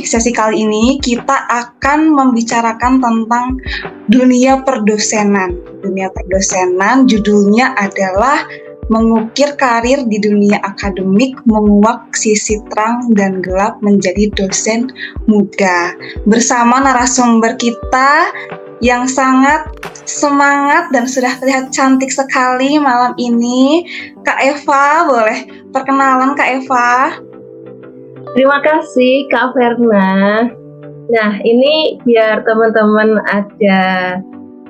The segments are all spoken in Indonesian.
sesi kali ini kita akan membicarakan tentang dunia perdosenan. Dunia perdosenan judulnya adalah Mengukir Karir di Dunia Akademik, Menguak Sisi Terang dan Gelap Menjadi Dosen Muda. Bersama narasumber kita yang sangat semangat dan sudah terlihat cantik sekali malam ini, Kak Eva. Boleh perkenalan Kak Eva? Terima kasih Kak Verna. Nah, ini biar teman-teman ada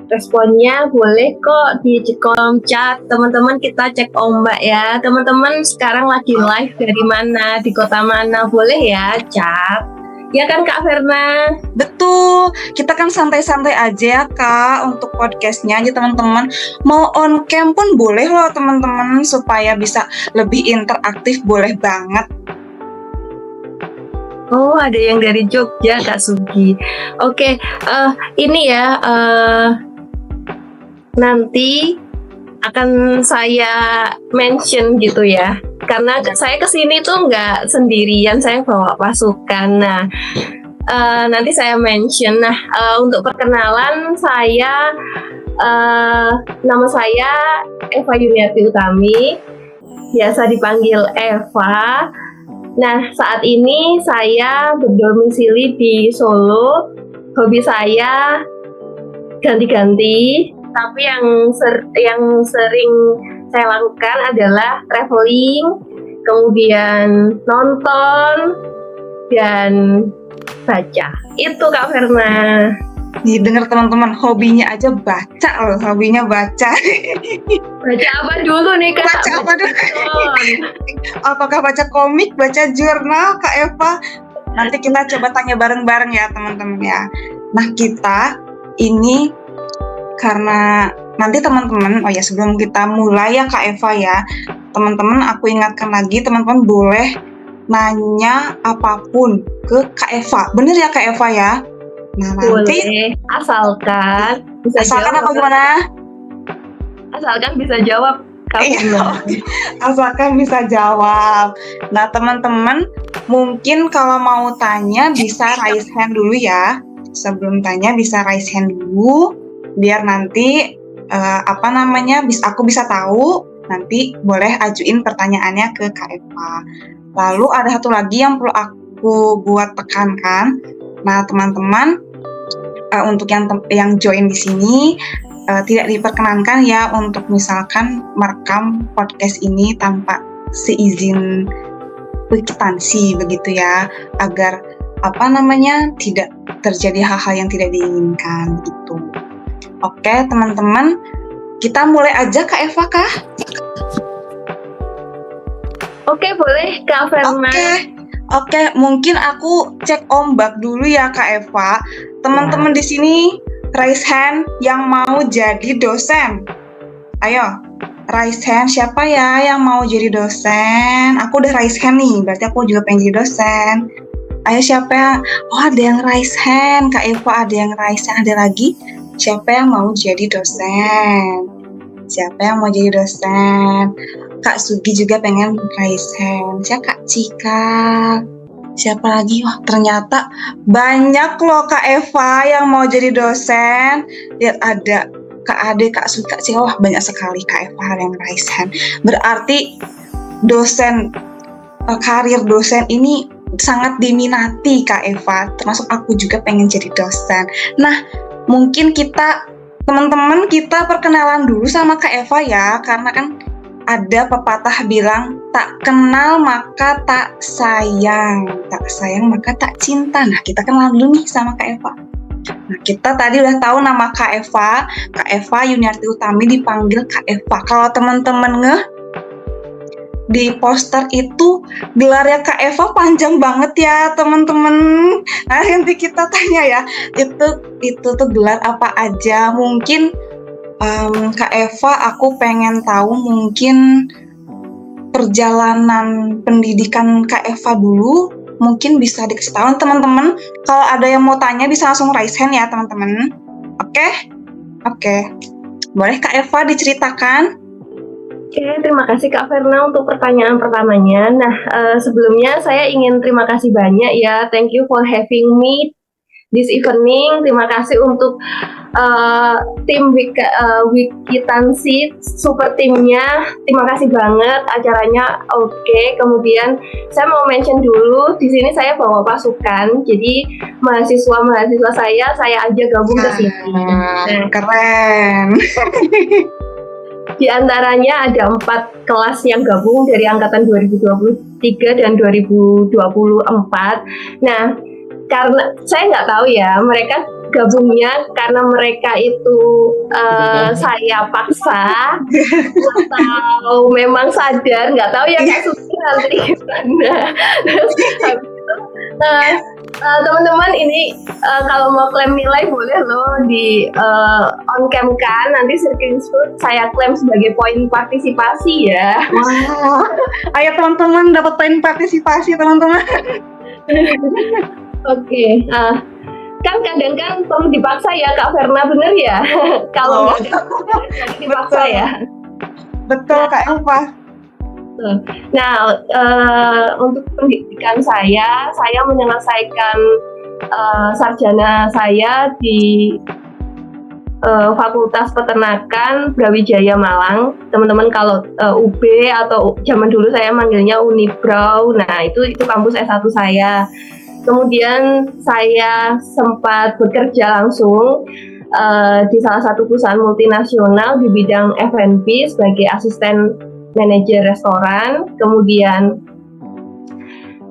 responnya, boleh kok di kolom chat. Teman-teman kita cek ombak ya. Teman-teman sekarang lagi live dari mana, di kota mana, boleh ya chat. Ya kan Kak Verna? Betul, kita kan santai-santai aja ya Kak untuk podcastnya aja teman-teman. Mau on cam pun boleh loh teman-teman, supaya bisa lebih interaktif, boleh banget. Oh, ada yang dari Jogja, Kak Sugi. Oke, ini ya, nanti akan saya mention gitu ya. Karena saya kesini tuh nggak sendirian, saya bawa pasukan. Nah, nanti saya mention. Nah, untuk perkenalan saya, nama saya Eva Yuniarti Utami, biasa dipanggil Eva. Nah, saat ini saya berdomisili di Solo. Hobi saya ganti-ganti, tapi yang sering saya lakukan adalah traveling, kemudian nonton, dan baca. Itu Kak Verna. Nih denger teman-teman, hobinya aja baca loh, hobinya baca. Baca apa dulu nih Kak? Baca apa dulu? Apakah baca komik, baca jurnal Kak Eva? Nanti kita coba tanya bareng-bareng ya teman-teman ya. Nah kita ini karena nanti teman-teman, oh ya sebelum kita mulai ya Kak Eva ya, teman-teman aku ingatkan lagi, teman-teman boleh nanya apapun ke Kak Eva. Bener ya Kak Eva ya? Nah, boleh, asalkan bisa jawab. Apa gimana? Asalkan bisa jawab. Asalkan bisa jawab. Nah, teman-teman mungkin kalau mau tanya bisa raise hand dulu ya. Sebelum tanya bisa raise hand dulu, biar nanti aku bisa tahu. Nanti boleh ajuin pertanyaannya ke Kak Eva. Lalu ada satu lagi yang perlu aku buat tekankan. Nah, teman-teman untuk yang join di sini tidak diperkenankan ya untuk misalkan merekam podcast ini tanpa seizin kwitansi begitu ya, agar tidak terjadi hal-hal yang tidak diinginkan gitu. Oke, teman-teman, kita mulai aja Kak Eva kah? Oke, boleh Kak Verna. Oke, mungkin aku cek ombak dulu ya Kak Eva. Teman-teman di sini raise hand yang mau jadi dosen. Ayo, raise hand siapa ya yang mau jadi dosen? Aku udah raise hand nih, berarti aku juga pengen jadi dosen. Ayo siapa yang, ada yang raise hand, Kak Eva ada yang raise hand, ada lagi. Siapa yang mau jadi dosen? Siapa yang mau jadi dosen? Kak Sugi juga pengen raise hand. Siapa Kak Cika? Siapa lagi? Wah, ternyata banyak loh Kak Eva yang mau jadi dosen. Lihat ada Kak Ade, Kak Sugi, Kak Cika. Wah, banyak sekali Kak Eva yang raise hand. Berarti karir dosen ini sangat diminati Kak Eva. Termasuk aku juga pengen jadi dosen. Nah, mungkin teman-teman kita perkenalan dulu sama Kak Eva ya, karena kan ada pepatah bilang tak kenal maka tak sayang maka tak cinta. Nah, kita kenalan dulu nih sama Kak Eva. Nah, kita tadi udah tahu nama Kak Eva Yuniarti Utami, dipanggil Kak Eva. Kalau teman-teman di poster itu gelarnya Kak Eva panjang banget ya teman-teman. Nah, nanti kita tanya ya, itu tuh gelar apa aja. Mungkin Kak Eva, aku pengen tahu mungkin perjalanan pendidikan Kak Eva dulu. Mungkin bisa dikasih tahu teman-teman. Kalau ada yang mau tanya bisa langsung raise hand ya teman-teman. Oke. Boleh Kak Eva diceritakan? Oke, terima kasih Kak Verna untuk pertanyaan pertamanya. Nah, sebelumnya saya ingin terima kasih banyak ya. Thank you for having me this evening. Terima kasih untuk tim Wikitansi super timnya. Terima kasih banget acaranya. Oke, kemudian saya mau mention dulu di sini saya bawa pasukan. Jadi mahasiswa saya aja gabung ke sini. Nah, keren. Di antaranya ada 4 kelas yang gabung dari angkatan 2023 dan 2024. Nah, karena saya nggak tahu ya, mereka gabungnya karena mereka itu saya paksa atau memang sadar, nggak tahu ya Kak Susi nanti gimana. Terus habis itu teman-teman ini kalau mau klaim nilai boleh loh di on cam kan, nanti screenshot saya klaim sebagai poin partisipasi ya. Wah, ayo teman-teman dapat poin partisipasi teman-teman. Oke, kan kadang kan perlu dipaksa ya Kak Verna, bener ya? Kalau nggak dipaksa ya. Betul Kak Eva. Nah, untuk pendidikan saya menyelesaikan sarjana saya di Fakultas Peternakan Brawijaya Malang. Teman-teman kalau UB atau zaman dulu saya manggilnya Unibrau. Nah, itu kampus S1 saya. Kemudian saya sempat bekerja langsung di salah satu perusahaan multinasional di bidang F&B sebagai asisten manajer restoran. Kemudian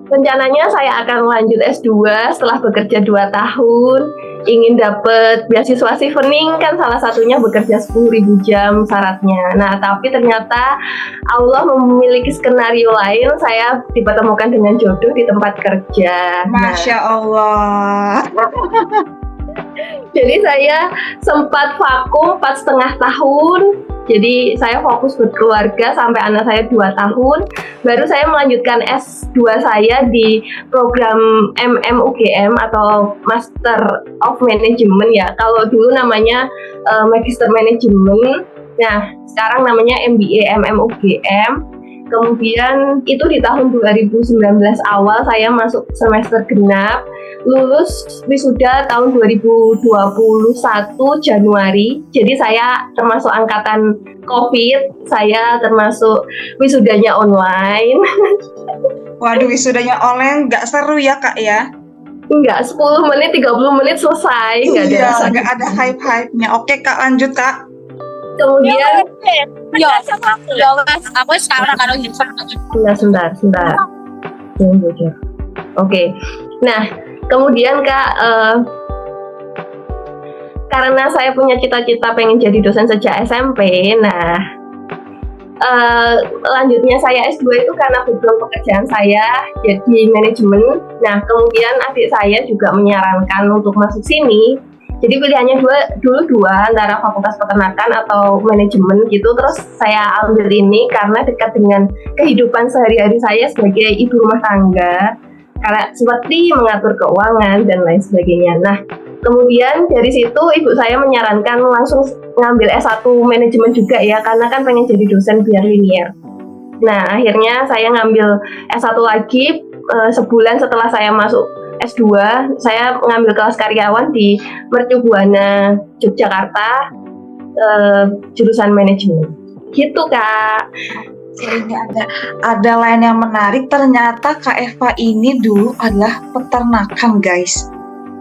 rencananya saya akan lanjut S2 setelah bekerja 2 tahun. Ingin dapat beasiswa Chevening, kan salah satunya bekerja 10.000 jam syaratnya. Nah, tapi ternyata Allah memiliki skenario lain. Saya dipertemukan dengan jodoh di tempat kerja. Masya Allah. Jadi saya sempat vakum 4,5 tahun. Jadi saya fokus berkeluarga sampai anak saya 2 tahun. Baru saya melanjutkan S2 saya di program MMUGM atau Master of Management ya. Kalau dulu namanya Magister Management. Nah, sekarang namanya MBA MMUGM. Kemudian itu di tahun 2019 awal saya masuk semester genap, lulus wisuda tahun 2021 Januari. Jadi saya termasuk angkatan COVID, saya termasuk wisudanya online. Waduh, wisudanya online nggak seru ya Kak ya? Enggak, 10 menit, 30 menit selesai. Nggak ada hype-hype-nya. Oke Kak, lanjut Kak. Kemudian aku sekarang kalau sebentar. Oke. Nah, kemudian Kak, karena saya punya cita-cita pengen jadi dosen sejak SMP. Nah, lanjutnya saya S2 itu karena background pekerjaan saya jadi manajemen. Nah, kemudian adik saya juga menyarankan untuk masuk sini. Jadi pilihannya dua antara fakultas peternakan atau manajemen gitu. Terus saya ambil ini karena dekat dengan kehidupan sehari-hari saya sebagai ibu rumah tangga, karena seperti mengatur keuangan dan lain sebagainya. Nah, kemudian dari situ ibu saya menyarankan langsung ngambil S1 manajemen juga ya, karena kan pengen jadi dosen biar linear. Nah, akhirnya saya ngambil S1 lagi sebulan setelah saya masuk S2, saya mengambil kelas karyawan di Mercu Buana, Yogyakarta, jurusan manajemen. Gitu Kak. Ini ada lain yang menarik, ternyata Kak Eva ini dulu adalah peternakan guys.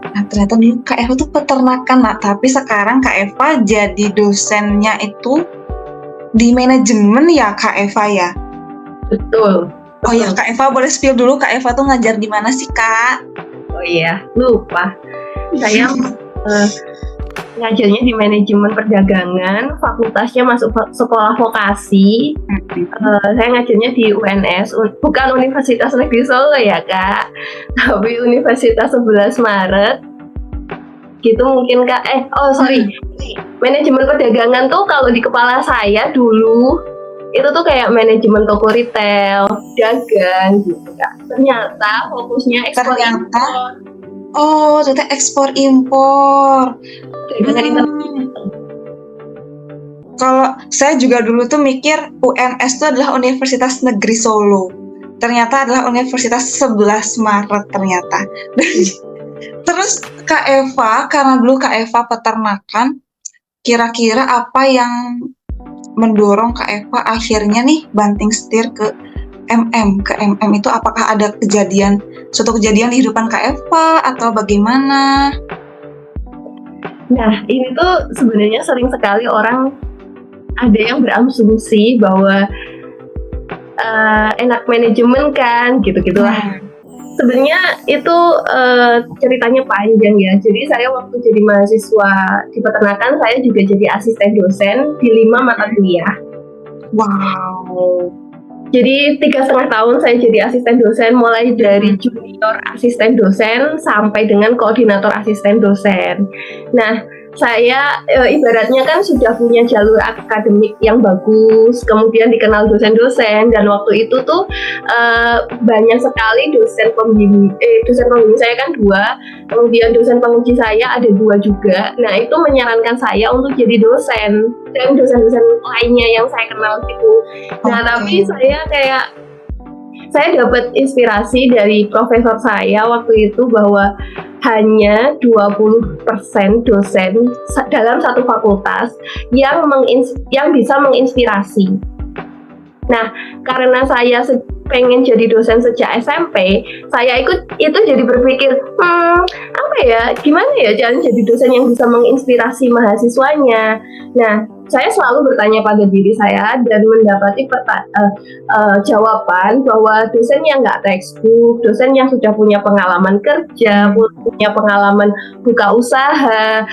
Nah ternyata dulu Kak Eva tuh peternakan, nah tapi sekarang Kak Eva jadi dosennya itu di manajemen ya Kak Eva ya? Betul. Oh ya Kak Eva, boleh spill dulu Kak Eva tuh ngajar di mana sih Kak? Oh iya, lupa. Saya ngajarnya di manajemen perdagangan, fakultasnya masuk sekolah vokasi. Saya ngajarnya di UNS, bukan Universitas Negeri Solo ya Kak, tapi Universitas 11 Maret. Gitu mungkin Kak. Manajemen perdagangan tuh kalau di kepala saya dulu itu tuh kayak manajemen toko retail, dagang gitu Kak. Ternyata fokusnya ekspor impor. Oh, ternyata ekspor impor. Kalau saya juga dulu tuh mikir UNS itu adalah Universitas Negeri Solo. Ternyata adalah Universitas 11 Maret ternyata. Terus Kak Eva, karena dulu Kak Eva peternakan, kira-kira apa yang mendorong Kak Eva akhirnya nih banting setir ke MM? Ke MM itu apakah ada suatu kejadian di kehidupan Kak Eva atau bagaimana? Nah, ini tuh sebenarnya sering sekali orang ada yang berasumsi bahwa enak manajemen kan, gitu-gitulah. Sebenarnya itu ceritanya panjang ya. Jadi saya waktu jadi mahasiswa di peternakan, saya juga jadi asisten dosen di 5 mata kuliah. Wow. Jadi 3,5 tahun saya jadi asisten dosen, mulai dari junior asisten dosen sampai dengan koordinator asisten dosen. Nah, saya ibaratnya kan sudah punya jalur akademik yang bagus, kemudian dikenal dosen-dosen, dan waktu itu tuh banyak sekali dosen pembimbing saya kan 2, kemudian dosen penguji saya ada 2 juga. Nah, itu menyarankan saya untuk jadi dosen dan dosen-dosen lainnya yang saya kenal gitu. Nah, tapi saya dapat inspirasi dari profesor saya waktu itu bahwa hanya 20% dosen dalam satu fakultas yang bisa menginspirasi. Nah, karena saya pengen jadi dosen sejak SMP, saya itu jadi berpikir, apa ya, gimana ya cara jadi dosen yang bisa menginspirasi mahasiswanya. Nah, saya selalu bertanya pada diri saya dan mendapati jawaban bahwa dosen yang nggak textbook, dosen yang sudah punya pengalaman kerja, punya pengalaman buka usaha,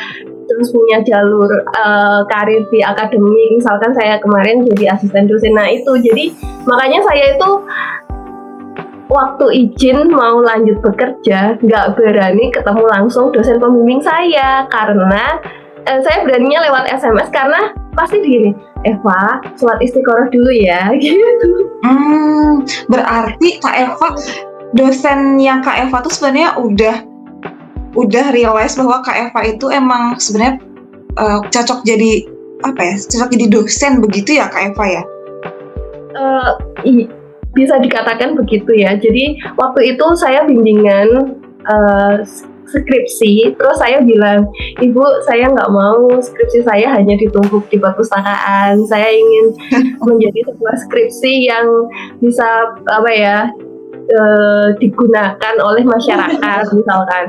terus punya jalur karir di akademik, misalkan saya kemarin jadi asisten dosen. Nah itu, jadi makanya saya itu waktu izin mau lanjut bekerja nggak berani ketemu langsung dosen pembimbing saya, karena saya beraninya lewat SMS, karena pasti gini, Eva, sholat istiqoroh dulu ya, gitu. Berarti Kak Eva, dosen yang Kak Eva tuh sebenarnya udah realize bahwa Kak Eva itu emang sebenarnya cocok jadi dosen begitu ya Kak Eva ya? Bisa dikatakan begitu ya. Jadi waktu itu saya bimbingan skripsi, terus saya bilang, Ibu, saya nggak mau skripsi saya hanya ditumpuk di perpustakaan. Saya ingin menjadi sebuah skripsi yang bisa digunakan oleh masyarakat misalkan.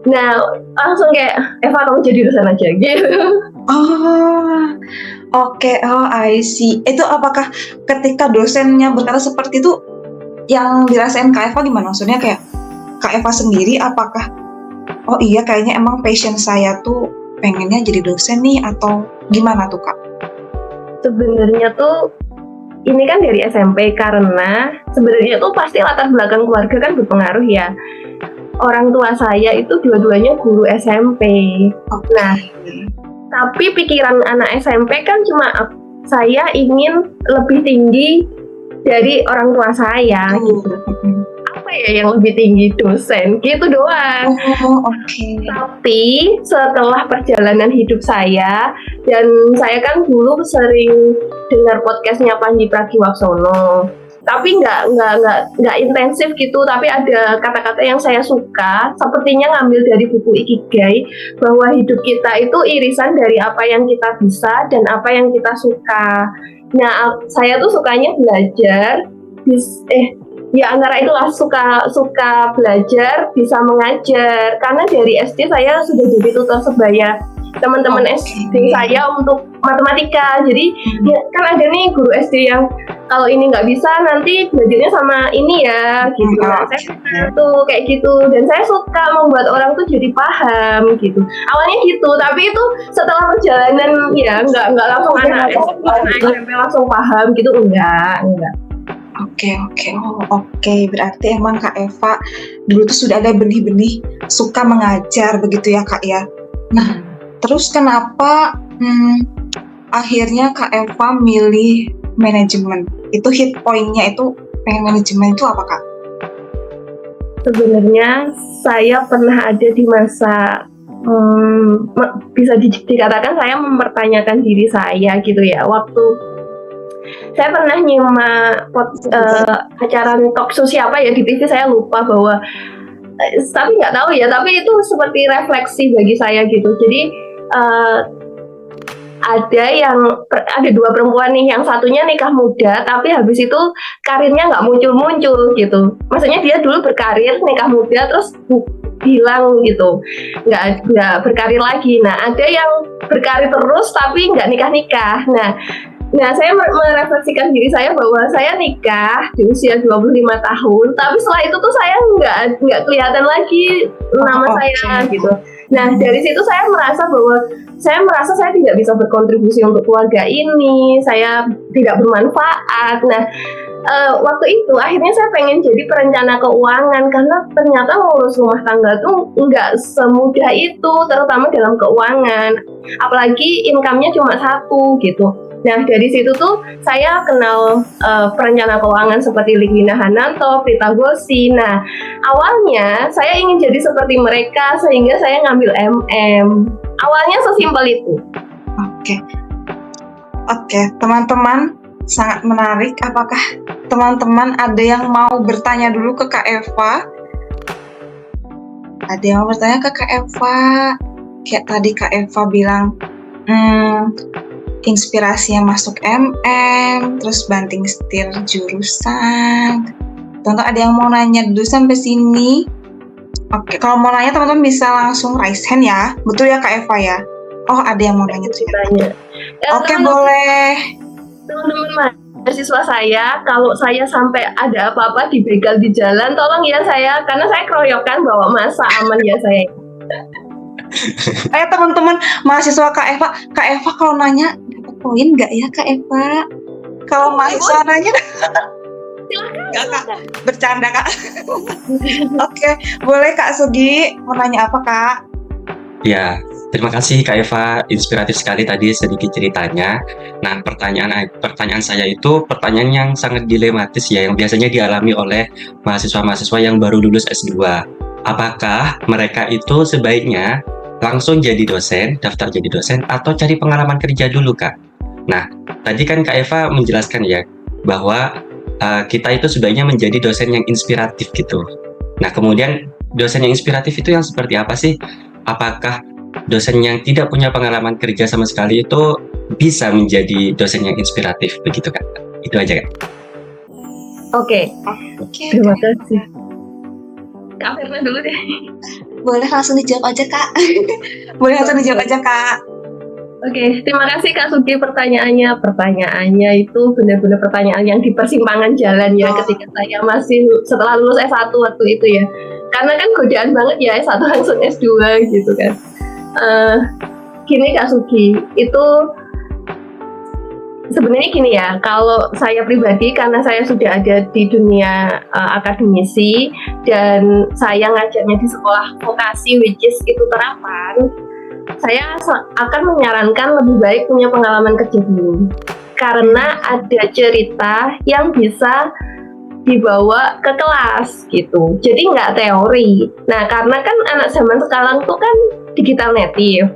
Nah, langsung kayak, Eva, kamu jadi dosen aja gitu. Oke, I see. Itu apakah ketika dosennya berkata seperti itu, yang dirasain Kak Eva gimana? Maksudnya kayak Kak Eva sendiri apakah, oh iya kayaknya emang passion saya tuh pengennya jadi dosen nih, atau gimana tuh Kak? Sebenarnya tuh ini kan dari SMP, karena sebenarnya tuh pasti latar belakang keluarga kan berpengaruh ya. Orang tua saya itu dua-duanya guru SMP. Nah, tapi pikiran anak SMP kan cuma saya ingin lebih tinggi dari orang tua saya gitu. Apa ya yang lebih tinggi, dosen gitu doang. Tapi setelah perjalanan hidup saya, dan saya kan dulu sering dengar podcastnya Pandji Pragiwaksono, tapi nggak intensif gitu, tapi ada kata-kata yang saya suka, sepertinya ngambil dari buku Ikigai, bahwa hidup kita itu irisan dari apa yang kita bisa dan apa yang kita suka. Nah, saya tuh sukanya belajar, antara itulah, suka belajar, bisa mengajar, karena dari SD saya sudah jadi tutor sebaya teman-teman SD saya untuk matematika. Jadi ya, kan ada nih guru SD yang kalau ini nggak bisa nanti belajarnya sama ini ya gitu. Nah, saya suka tuh kayak gitu, dan saya suka membuat orang tuh jadi paham gitu. Awalnya gitu, tapi itu setelah perjalanan ya nggak langsung anak SMP langsung paham gitu, enggak. Oke. Berarti emang Kak Eva dulu tuh sudah ada benih-benih suka mengajar begitu ya Kak ya. Nah, terus kenapa akhirnya Kak Eva milih manajemen? Itu hit point-nya itu pengen manajemen itu apa Kak? Sebenarnya saya pernah ada di masa bisa dikatakan saya mempertanyakan diri saya gitu ya. Waktu saya pernah nyimak acara talk show siapa ya di TV, saya lupa, bahwa tapi nggak tahu ya, tapi itu seperti refleksi bagi saya gitu. Jadi ada dua perempuan nih, yang satunya nikah muda tapi habis itu karirnya nggak muncul-muncul gitu. Maksudnya dia dulu berkarir, nikah muda, terus hilang gitu, nggak berkarir lagi. Nah, ada yang berkarir terus tapi nggak nikah-nikah. Nah, saya merefleksikan diri saya bahwa saya nikah di usia 25 tahun, tapi setelah itu tuh saya nggak kelihatan lagi nama saya gitu. Nah, dari situ saya merasa saya tidak bisa berkontribusi untuk keluarga ini, saya tidak bermanfaat. Nah, waktu itu akhirnya saya pengen jadi perencana keuangan, karena ternyata ngurus rumah tangga tuh nggak semudah itu, terutama dalam keuangan, apalagi income-nya cuma satu gitu. Nah, dari situ tuh saya kenal perencana keuangan seperti Ligwina Hananto, Prita Gosi. Nah, awalnya saya ingin jadi seperti mereka, sehingga saya ngambil MM. Awalnya sesimpel itu. Oke, teman-teman, sangat menarik. Apakah teman-teman ada yang mau bertanya dulu ke Kak Eva? Ada yang mau bertanya ke Kak Eva? Kayak tadi Kak Eva bilang, inspirasi yang masuk MM, terus banting setir jurusan. Teman-teman ada yang mau nanya dulu sampai sini? Oke, kalau mau nanya teman-teman bisa langsung raise hand ya. Betul ya Kak Eva ya? Oh, ada yang mau nanya tuh. Oke, boleh. Teman-teman mahasiswa saya, kalau saya sampai ada apa-apa dibegal di jalan, tolong ya saya, karena saya keroyokan bawa masa, aman ya saya. Ayo teman-teman mahasiswa Kak Eva kalau nanya dapat poin nggak ya Kak Eva? Kalau mahasiswa nanya, silakan. Kak, bercanda Kak. Oke, boleh Kak Sugi mau nanya apa Kak? Ya, terima kasih Kak Eva, inspiratif sekali tadi sedikit ceritanya. Nah, pertanyaan saya itu pertanyaan yang sangat dilematis ya, yang biasanya dialami oleh mahasiswa-mahasiswa yang baru lulus S2. Apakah mereka itu sebaiknya langsung jadi dosen, daftar jadi dosen, atau cari pengalaman kerja dulu, Kak? Nah, tadi kan Kak Eva menjelaskan ya, bahwa kita itu sebaiknya menjadi dosen yang inspiratif gitu. Nah, kemudian dosen yang inspiratif itu yang seperti apa sih? Apakah dosen yang tidak punya pengalaman kerja sama sekali itu bisa menjadi dosen yang inspiratif, begitu Kak? Itu aja, Kak. Oke. Terima kasih. Kak Firna dulu deh. Boleh langsung dijawab aja Kak. Boleh langsung dijawab aja Kak. Oke, terima kasih Kak Sugi pertanyaannya. Pertanyaannya itu benar-benar pertanyaan yang di persimpangan jalan ya, ketika saya masih setelah lulus S1 waktu itu ya. Karena kan godaan banget ya S1 langsung S2 gitu kan. Gini Kak Sugi, itu sebenarnya gini ya, kalau saya pribadi, karena saya sudah ada di dunia akademisi dan saya ngajarnya di sekolah vokasi, which is itu terapan, saya akan menyarankan lebih baik punya pengalaman kerja dulu, karena ada cerita yang bisa dibawa ke kelas gitu, jadi nggak teori. Nah, karena kan anak zaman sekarang tuh kan digital native.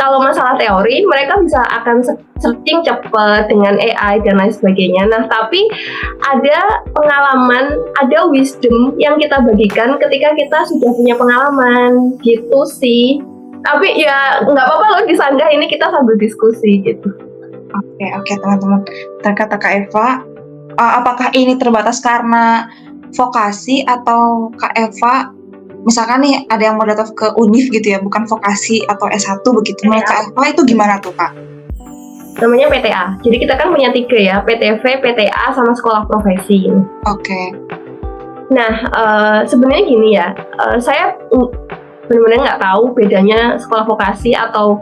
Kalau masalah teori, mereka bisa akan searching cepat dengan AI dan lain sebagainya. Nah, tapi ada pengalaman, ada wisdom yang kita bagikan ketika kita sudah punya pengalaman, gitu sih. Tapi ya nggak apa-apa loh disanggah, ini kita sambil diskusi gitu. Oke teman-teman. Kata Kak Eva, apakah ini terbatas karena vokasi atau Kak Eva misalkan nih ada yang mau datang ke UNIF gitu ya, bukan vokasi atau S1 begitu. Menurut Kak Eva itu gimana tuh Kak? Namanya PTA. Jadi kita kan punya 3 ya, PTV, PTA, sama sekolah profesi. Oke. Nah, sebenarnya gini ya, saya benar-benar nggak tahu bedanya sekolah vokasi atau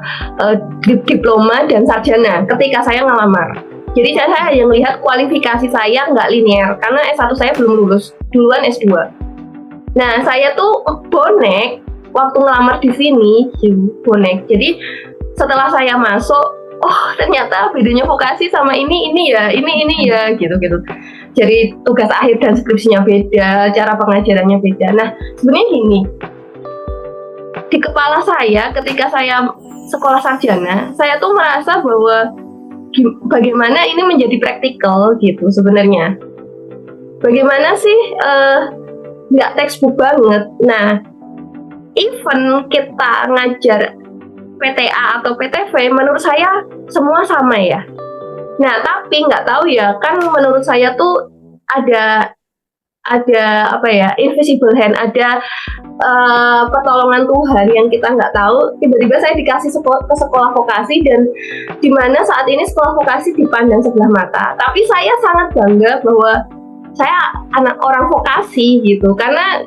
diploma dan sarjana ketika saya ngelamar. Jadi saya hanya melihat kualifikasi saya nggak linear, karena S1 saya belum lulus, duluan S2. Nah, saya tuh bonek waktu ngelamar di sini, bonek. Jadi setelah saya masuk, oh ternyata bedanya vokasi sama ini ya, gitu. Jadi tugas akhir dan skripsinya beda, cara pengajarannya beda. Nah, sebenarnya gini, di kepala saya ketika saya sekolah sarjana, saya tuh merasa bahwa bagaimana ini menjadi praktikal gitu sebenarnya. Bagaimana sih nggak textbook banget. Nah, even kita ngajar PTA atau PTV, menurut saya semua sama ya. Nah, tapi nggak tahu ya, kan menurut saya tuh ada apa ya, invisible hand, ada pertolongan Tuhan yang kita nggak tahu. Tiba-tiba saya dikasih ke sekolah vokasi, dan dimana saat ini sekolah vokasi dipandang sebelah mata. Tapi saya sangat bangga bahwa saya anak orang vokasi gitu, karena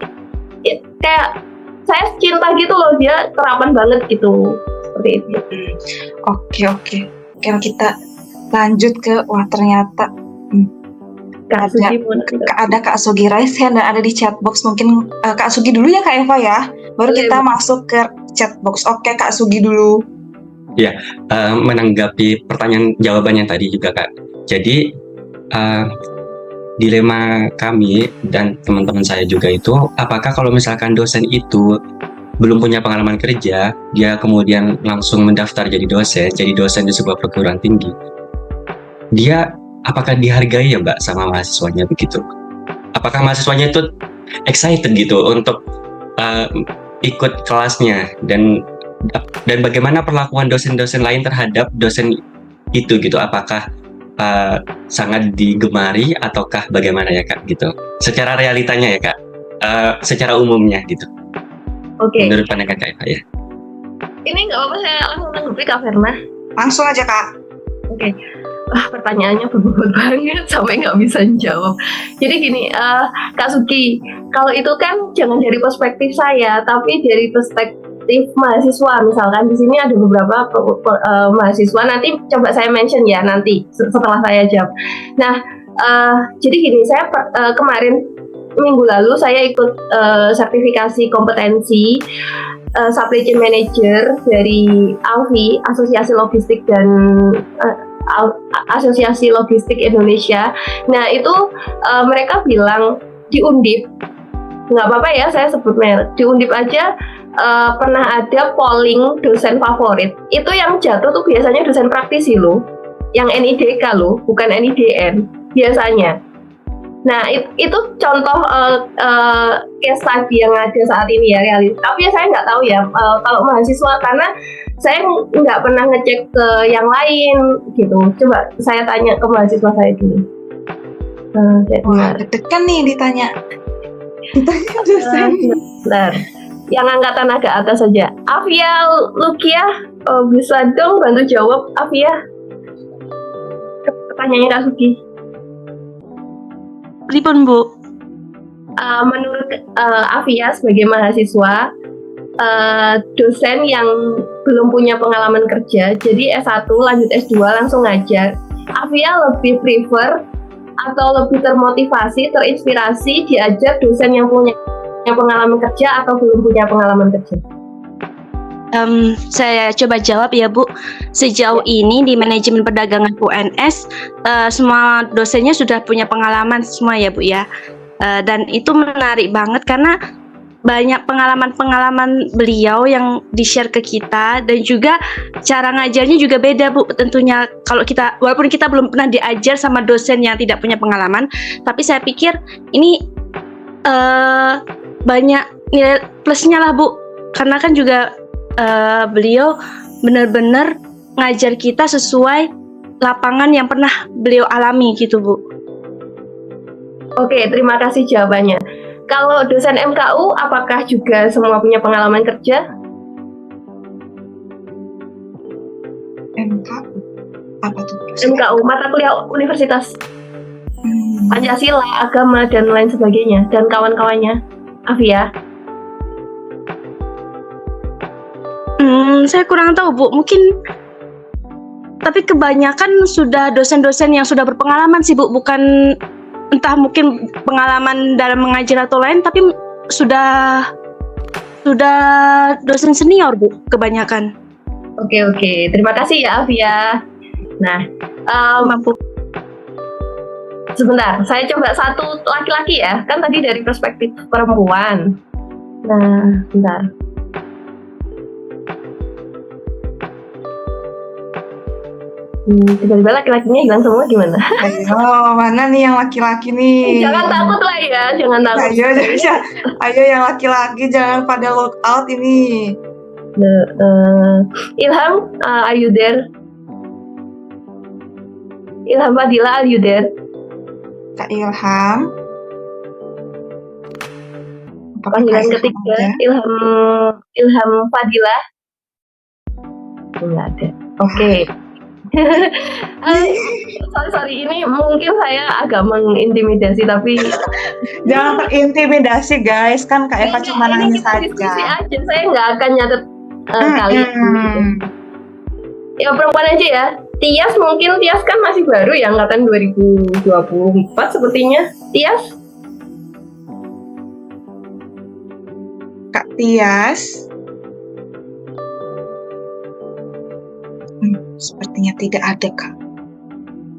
kayak saya cinta gitu loh, dia terapan banget gitu, seperti itu. Oke. Kalau kita lanjut ke, wah ternyata ada Kak Sugi raise hand dan ada di chat box. Mungkin Kak Sugi dulu ya Kak Eva ya, baru kita masuk ke chat box. Oke, Kak Sugi dulu. Ya, menanggapi pertanyaan jawabannya tadi juga Kak. Jadi dilema kami dan teman-teman saya juga itu, apakah kalau misalkan dosen itu belum punya pengalaman kerja, dia kemudian langsung mendaftar jadi dosen di sebuah perguruan tinggi, dia apakah dihargai ya Mbak sama mahasiswanya begitu? Apakah mahasiswanya itu excited gitu untuk ikut kelasnya, dan bagaimana perlakuan dosen-dosen lain terhadap dosen itu gitu? Apakah sangat digemari ataukah bagaimana ya Kak gitu? Secara realitanya ya Kak, secara umumnya gitu. Oke. Menurut pandangan Kak Eva ya. Ini nggak apa-apa, saya langsung tanggapi Kak Verna. Langsung aja Kak. Oke. Pertanyaannya berbobot banget sampai nggak bisa jawab. Jadi gini, Kak Sugi, kalau itu kan jangan dari perspektif saya, tapi dari perspektif mahasiswa. Misalkan di sini ada beberapa mahasiswa, nanti coba saya mention ya nanti setelah saya jawab. Nah, jadi gini, saya kemarin minggu lalu saya ikut sertifikasi kompetensi supply chain manager dari ALFI, Asosiasi Logistik dan Asosiasi Logistik Indonesia. Nah, itu mereka bilang di Undip, nggak apa-apa ya saya sebut merek, di Undip aja pernah ada polling dosen favorit. Itu yang jatuh tuh biasanya dosen praktisi loh, yang NIDK loh, bukan NIDN biasanya. Nah, itu contoh case study yang ada saat ini ya, realis. Tapi ya saya nggak tahu ya kalau mahasiswa, karena saya nggak pernah ngecek ke yang lain gitu. Coba saya tanya ke mahasiswa saya dulu. Wah, deg-degan nih ditanya dosen. Bentar. Yang angkatan agak atas saja. Afia Lukia, bisa dong bantu jawab Afia? Pertanyaannya Kak Sugi. Pripun Bu? Menurut Afia sebagai mahasiswa, dosen yang belum punya pengalaman kerja, jadi S1 lanjut S2 langsung ngajar, Afia lebih prefer atau lebih termotivasi, terinspirasi diajar dosen yang punya pengalaman kerja atau belum punya pengalaman kerja? Saya coba jawab ya Bu. Sejauh ini di manajemen perdagangan UNS, semua dosennya sudah punya pengalaman semua ya Bu ya. Dan itu menarik banget karena banyak pengalaman-pengalaman beliau yang di-share ke kita, dan juga cara ngajarnya juga beda Bu. Tentunya kalau kita, walaupun kita belum pernah diajar sama dosen yang tidak punya pengalaman, tapi saya pikir ini banyak nilai plusnya lah Bu. Karena kan juga beliau benar-benar ngajar kita sesuai lapangan yang pernah beliau alami gitu Bu. Oke, terima kasih jawabannya. Kalau dosen MKU, apakah juga semua punya pengalaman kerja? MKU apa tuh? MKU, mata kuliah universitas, Pancasila, agama, dan lain sebagainya, dan kawan-kawannya. Afia? Saya kurang tahu Bu, mungkin, tapi kebanyakan sudah dosen-dosen yang sudah berpengalaman sih Bu, bukan entah mungkin pengalaman dalam mengajar atau lain, tapi sudah dosen senior Bu kebanyakan. Oke, terima kasih ya Afia. Nah, sebentar, saya coba satu laki-laki ya, kan tadi dari perspektif perempuan. Nah, bentar. Tiba-tiba laki-lakinya hilang semua gimana? Ayo, mana nih yang laki-laki nih? Jangan takut lah ya, jangan takut. Ayo yang laki-laki jangan pada lock out ini. Ilham, are you there? Ilham Fadila, are you there? Kak Ilham. Apakah Panggilan Kak ketiga, ada? Ilham Fadila. Enggak ada. Oke. Sorry, ini mungkin saya agak mengintimidasi, tapi Jangan terintimidasi guys, kan Kak Eva cuma ini nanya kita diskusi saja. aja. Saya nggak akan nyatet kali ini. Ya perempuan aja ya. Tias kan masih baru ya, angkatan 2024 sepertinya. Tias, Kak Tias. Sepertinya tidak ada Kak.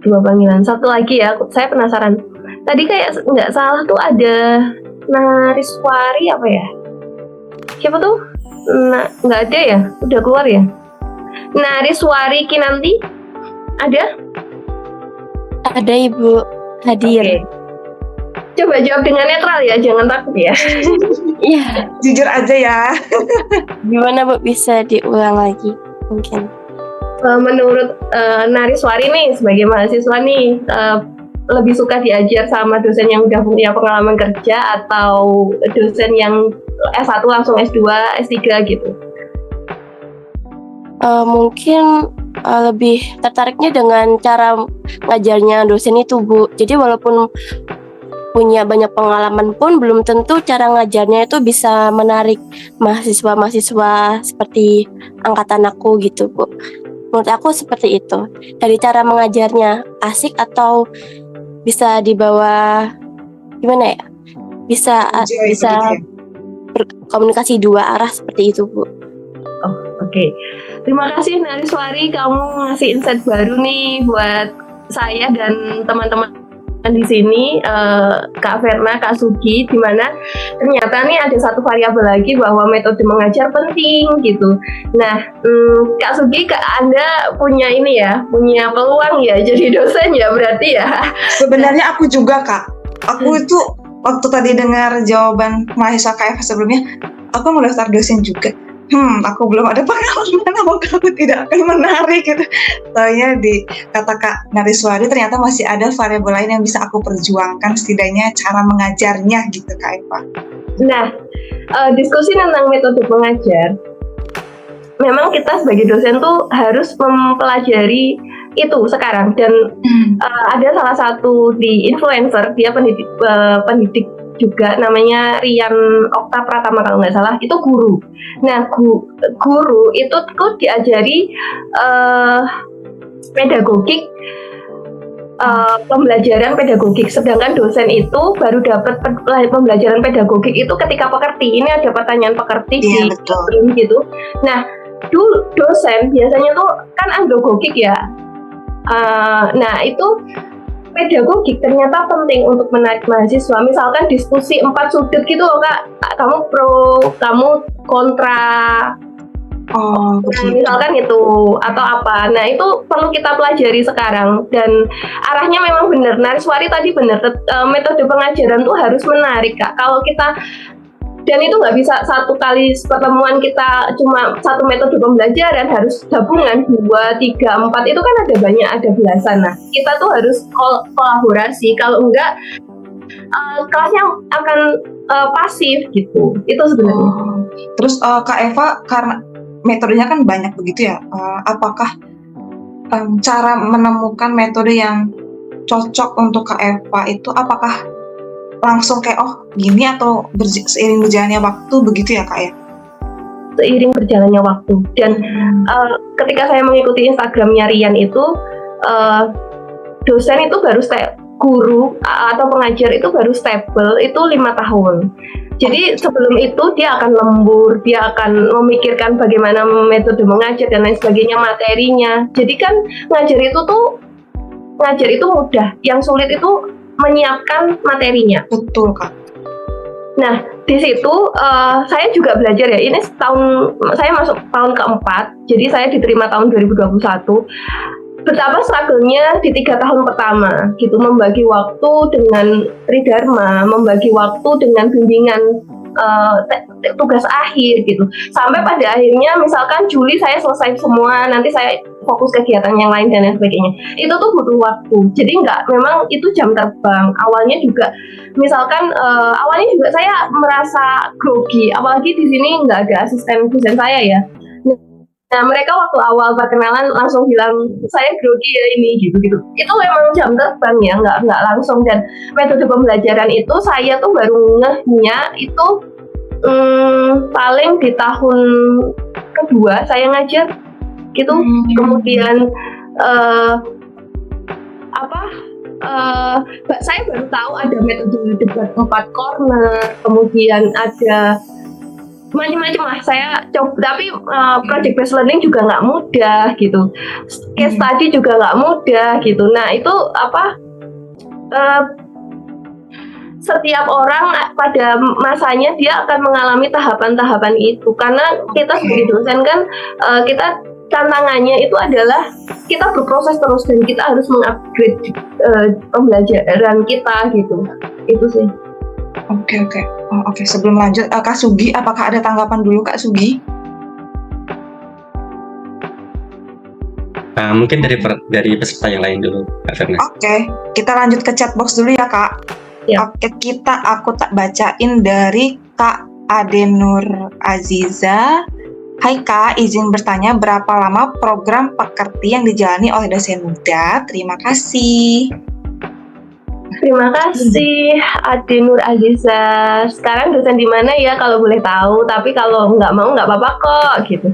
2 panggilan. Satu lagi ya, saya penasaran. Tadi kayak nggak salah tuh ada Nariswari apa ya? Siapa tuh? Nah, nggak ada ya? Udah keluar ya? Nariswari Kinanti? Ada? Ada Ibu hadir. Oke. Coba jawab dengan netral ya, jangan takut ya. Iya, Jujur aja ya. gimana Bu, bisa diulang lagi mungkin? Menurut Nariswari nih, sebagai mahasiswa nih, lebih suka diajar sama dosen yang udah punya pengalaman kerja atau dosen yang S1 langsung S2, S3 gitu? Mungkin lebih tertariknya dengan cara ngajarnya dosen itu Bu. Jadi walaupun punya banyak pengalaman pun belum tentu cara ngajarnya itu bisa menarik mahasiswa-mahasiswa seperti angkatan aku gitu Bu. Menurut aku seperti itu. Dari cara mengajarnya asik atau bisa dibawa gimana ya? Bisa Enjoy begitu ya? berkomunikasi dua arah seperti itu Bu. Oke. Terima kasih Nariswari, kamu ngasih insight baru nih buat saya dan teman-teman di sini, Kak Verna, Kak Sugi, di mana ternyata nih ada satu variabel lagi bahwa metode mengajar penting gitu. Nah, Kak Sugi, Anda punya ini ya, punya peluang ya jadi dosen ya berarti ya. Sebenarnya aku juga Kak. Aku itu waktu tadi dengar jawaban mahasiswa Kak Eva sebelumnya, aku mau daftar dosen juga. Aku belum ada pengalaman, aku tidak akan menarik gitu. Soalnya di kata Kak Nariswari ternyata masih ada variabel lain yang bisa aku perjuangkan, setidaknya cara mengajarnya gitu Kak Eva. Nah, diskusi tentang metode mengajar, memang kita sebagai dosen tuh harus mempelajari itu sekarang, dan ada salah satu di influencer, dia pendidik juga, namanya Rian Okta Pratama kalau nggak salah, itu guru. Nah, guru itu tuh diajari pedagogik, pembelajaran pedagogik, sedangkan dosen itu baru dapat pembelajaran pedagogik itu ketika pekerti. Ini ada pertanyaan pekerti Iya, di betul. gitu. Nah, dosen biasanya tuh kan androgogik ya. Nah, itu pedagogik ternyata penting untuk menarik mahasiswa. Misalkan diskusi 4 sudut gitu loh Kak, kamu pro, kamu kontra, Oh, begitu. misalkan itu atau apa. Nah, itu perlu kita pelajari sekarang, dan arahnya memang benar. Nariswari tadi benar, metode pengajaran tuh harus menarik Kak. Kalau kita, dan itu nggak bisa satu kali pertemuan kita cuma satu metode pembelajaran, harus gabungan 2, 3, 4, itu kan ada banyak, ada belasan. Nah, kita tuh harus kolaborasi, kalau enggak kelasnya akan pasif gitu. Itu sebenarnya. Terus Kak Eva, karena metodenya kan banyak begitu ya, apakah cara menemukan metode yang cocok untuk Kak Eva itu apakah langsung kayak oh gini, atau seiring berjalannya waktu begitu ya Kak ya? Seiring berjalannya waktu, dan ketika saya mengikuti Instagramnya Rian itu, dosen itu baru guru atau pengajar itu baru stable itu 5 tahun. Jadi sebelum itu dia akan lembur, dia akan memikirkan bagaimana metode mengajar dan lain sebagainya, materinya. Jadi kan ngajar itu mudah, yang sulit itu menyiapkan materinya. Betul Kak. Nah, di situ saya juga belajar ya. Ini saya masuk tahun keempat, jadi saya diterima tahun 2021. betapa struggle-nya di 3 tahun pertama gitu, membagi waktu dengan Tridharma, membagi waktu dengan bimbingan tugas akhir gitu, sampai pada akhirnya misalkan Juli saya selesai semua, nanti saya fokus kegiatan yang lain dan lain sebagainya. Itu tuh butuh waktu, jadi nggak, memang itu jam terbang. Awalnya juga misalkan awalnya juga saya merasa grogi, apalagi di sini nggak ada asisten dosen saya ya. Nah, mereka waktu awal perkenalan langsung bilang saya grogi ya ini gitu. Itu memang jam terbang ya, nggak langsung. Dan metode pembelajaran itu saya tuh baru ngehnya itu paling di tahun kedua saya ngajar gitu. Kemudian saya baru tahu ada metode debat 4 corner, kemudian ada macam-macam lah saya coba, tapi project based learning juga nggak mudah gitu, case study juga nggak mudah gitu. Nah itu setiap orang pada masanya dia akan mengalami tahapan-tahapan itu, karena kita sebagai dosen kan kita tantangannya itu adalah kita berproses terus dan kita harus mengupgrade pembelajaran kita gitu. Itu sih. Oke. Sebelum lanjut, Kak Sugi, apakah ada tanggapan dulu, Kak Sugi? Mungkin dari peserta yang lain dulu, Kak Verna. Oke, kita lanjut ke chat box dulu ya, Kak. Ya. Oke, aku tak bacain dari Kak Adenur Aziza. Hai Kak, izin bertanya berapa lama program pekerti yang dijalani oleh dosen muda? Terima kasih. Terima kasih Ade Nur Aziza. Sekarang dosen di mana ya kalau boleh tahu? Tapi kalau nggak mau nggak apa-apa kok gitu.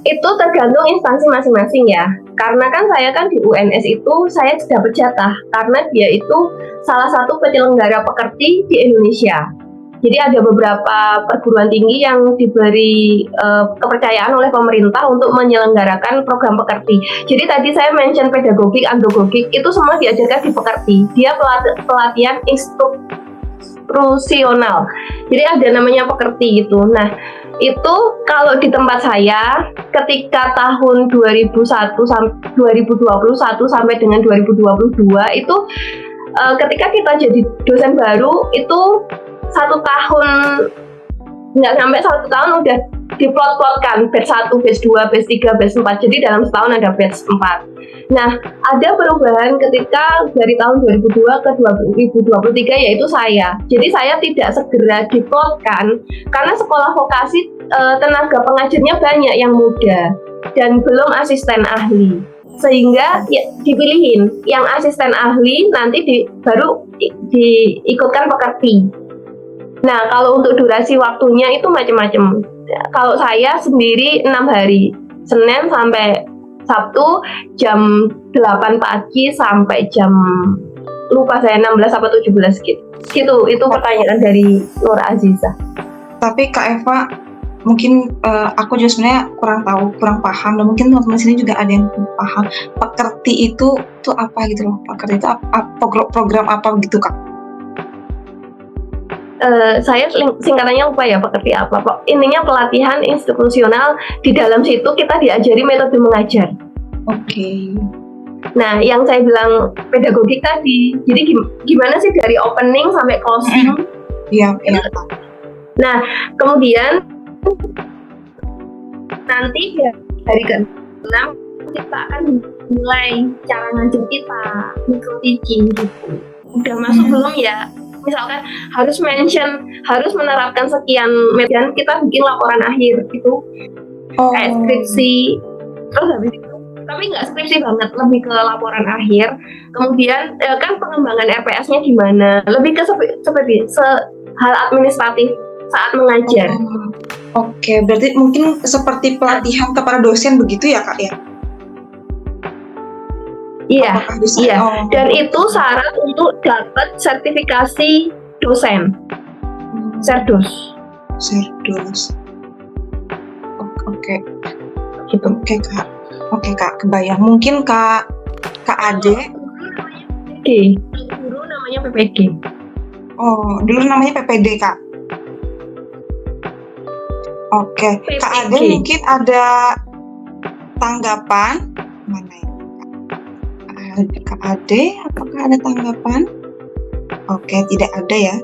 Itu tergantung instansi masing-masing ya. Karena kan saya kan di UNS itu saya dapat jatah karena dia itu salah satu penyelenggara pekerti di Indonesia. Jadi ada beberapa perguruan tinggi yang diberi kepercayaan oleh pemerintah untuk menyelenggarakan program pekerti. Jadi tadi saya mention pedagogik, andragogik, itu semua diajarkan di pekerti. Dia pelatihan instruksional. Jadi ada namanya pekerti gitu. Nah, itu kalau di tempat saya ketika tahun 2021 sampai dengan 2022 itu ketika kita jadi dosen baru itu 1 tahun, nggak sampai 1 tahun udah diplot-plotkan batch 1, batch 2, batch 3, batch 4. Jadi dalam setahun ada batch 4. Nah, ada perubahan ketika dari tahun 2002 ke 2023 yaitu saya. Jadi saya tidak segera diplotkan karena sekolah vokasi tenaga pengajarnya banyak yang muda dan belum asisten ahli. Sehingga ya, dipilihin yang asisten ahli nanti baru diikutkan pekerti. Nah, kalau untuk durasi waktunya itu macam-macam. Kalau saya sendiri 6 hari, Senin sampai Sabtu jam 8 pagi sampai jam lupa saya 16 atau 17 gitu. Itu pertanyaan dari Nur Aziza. Tapi Kak Eva, mungkin aku juga sebenarnya kurang paham, dan mungkin teman-teman sini juga ada yang kurang paham. Pekerti itu apa gitu loh? Pekerti itu program apa gitu, Kak? Saya singkatannya lupa ya pekerti apa. Intinya pelatihan institusional, di dalam situ kita diajari metode mengajar. Oke. Nah, yang saya bilang pedagogik tadi, jadi gimana sih dari opening sampai closing? Iya. Nah, kemudian nanti dari ke-6 kita akan mulai cara ngajar kita, micro teaching gitu. Udah masuk belum ya? Misalkan harus menerapkan sekian medan, kita bikin laporan akhir gitu, kayak skripsi. Terus habis itu, tapi nggak skripsi banget, lebih ke laporan akhir. Kemudian kan pengembangan RPS-nya gimana? Lebih ke seperti hal administratif saat mengajar. Oke, berarti mungkin seperti pelatihan kepada dosen begitu ya, Kak ya? Iya. Dan itu syarat untuk dapat sertifikasi dosen, Serdos. Oke. Gitu. Oke Kak, kebayang. Mungkin Kak Ade. Dulu namanya PPG. Oh, dulu namanya PPD, Kak. Oke, PPG. Kak Ade mungkin ada tanggapan. Kak Ade, apakah ada tanggapan? Oke, tidak ada ya.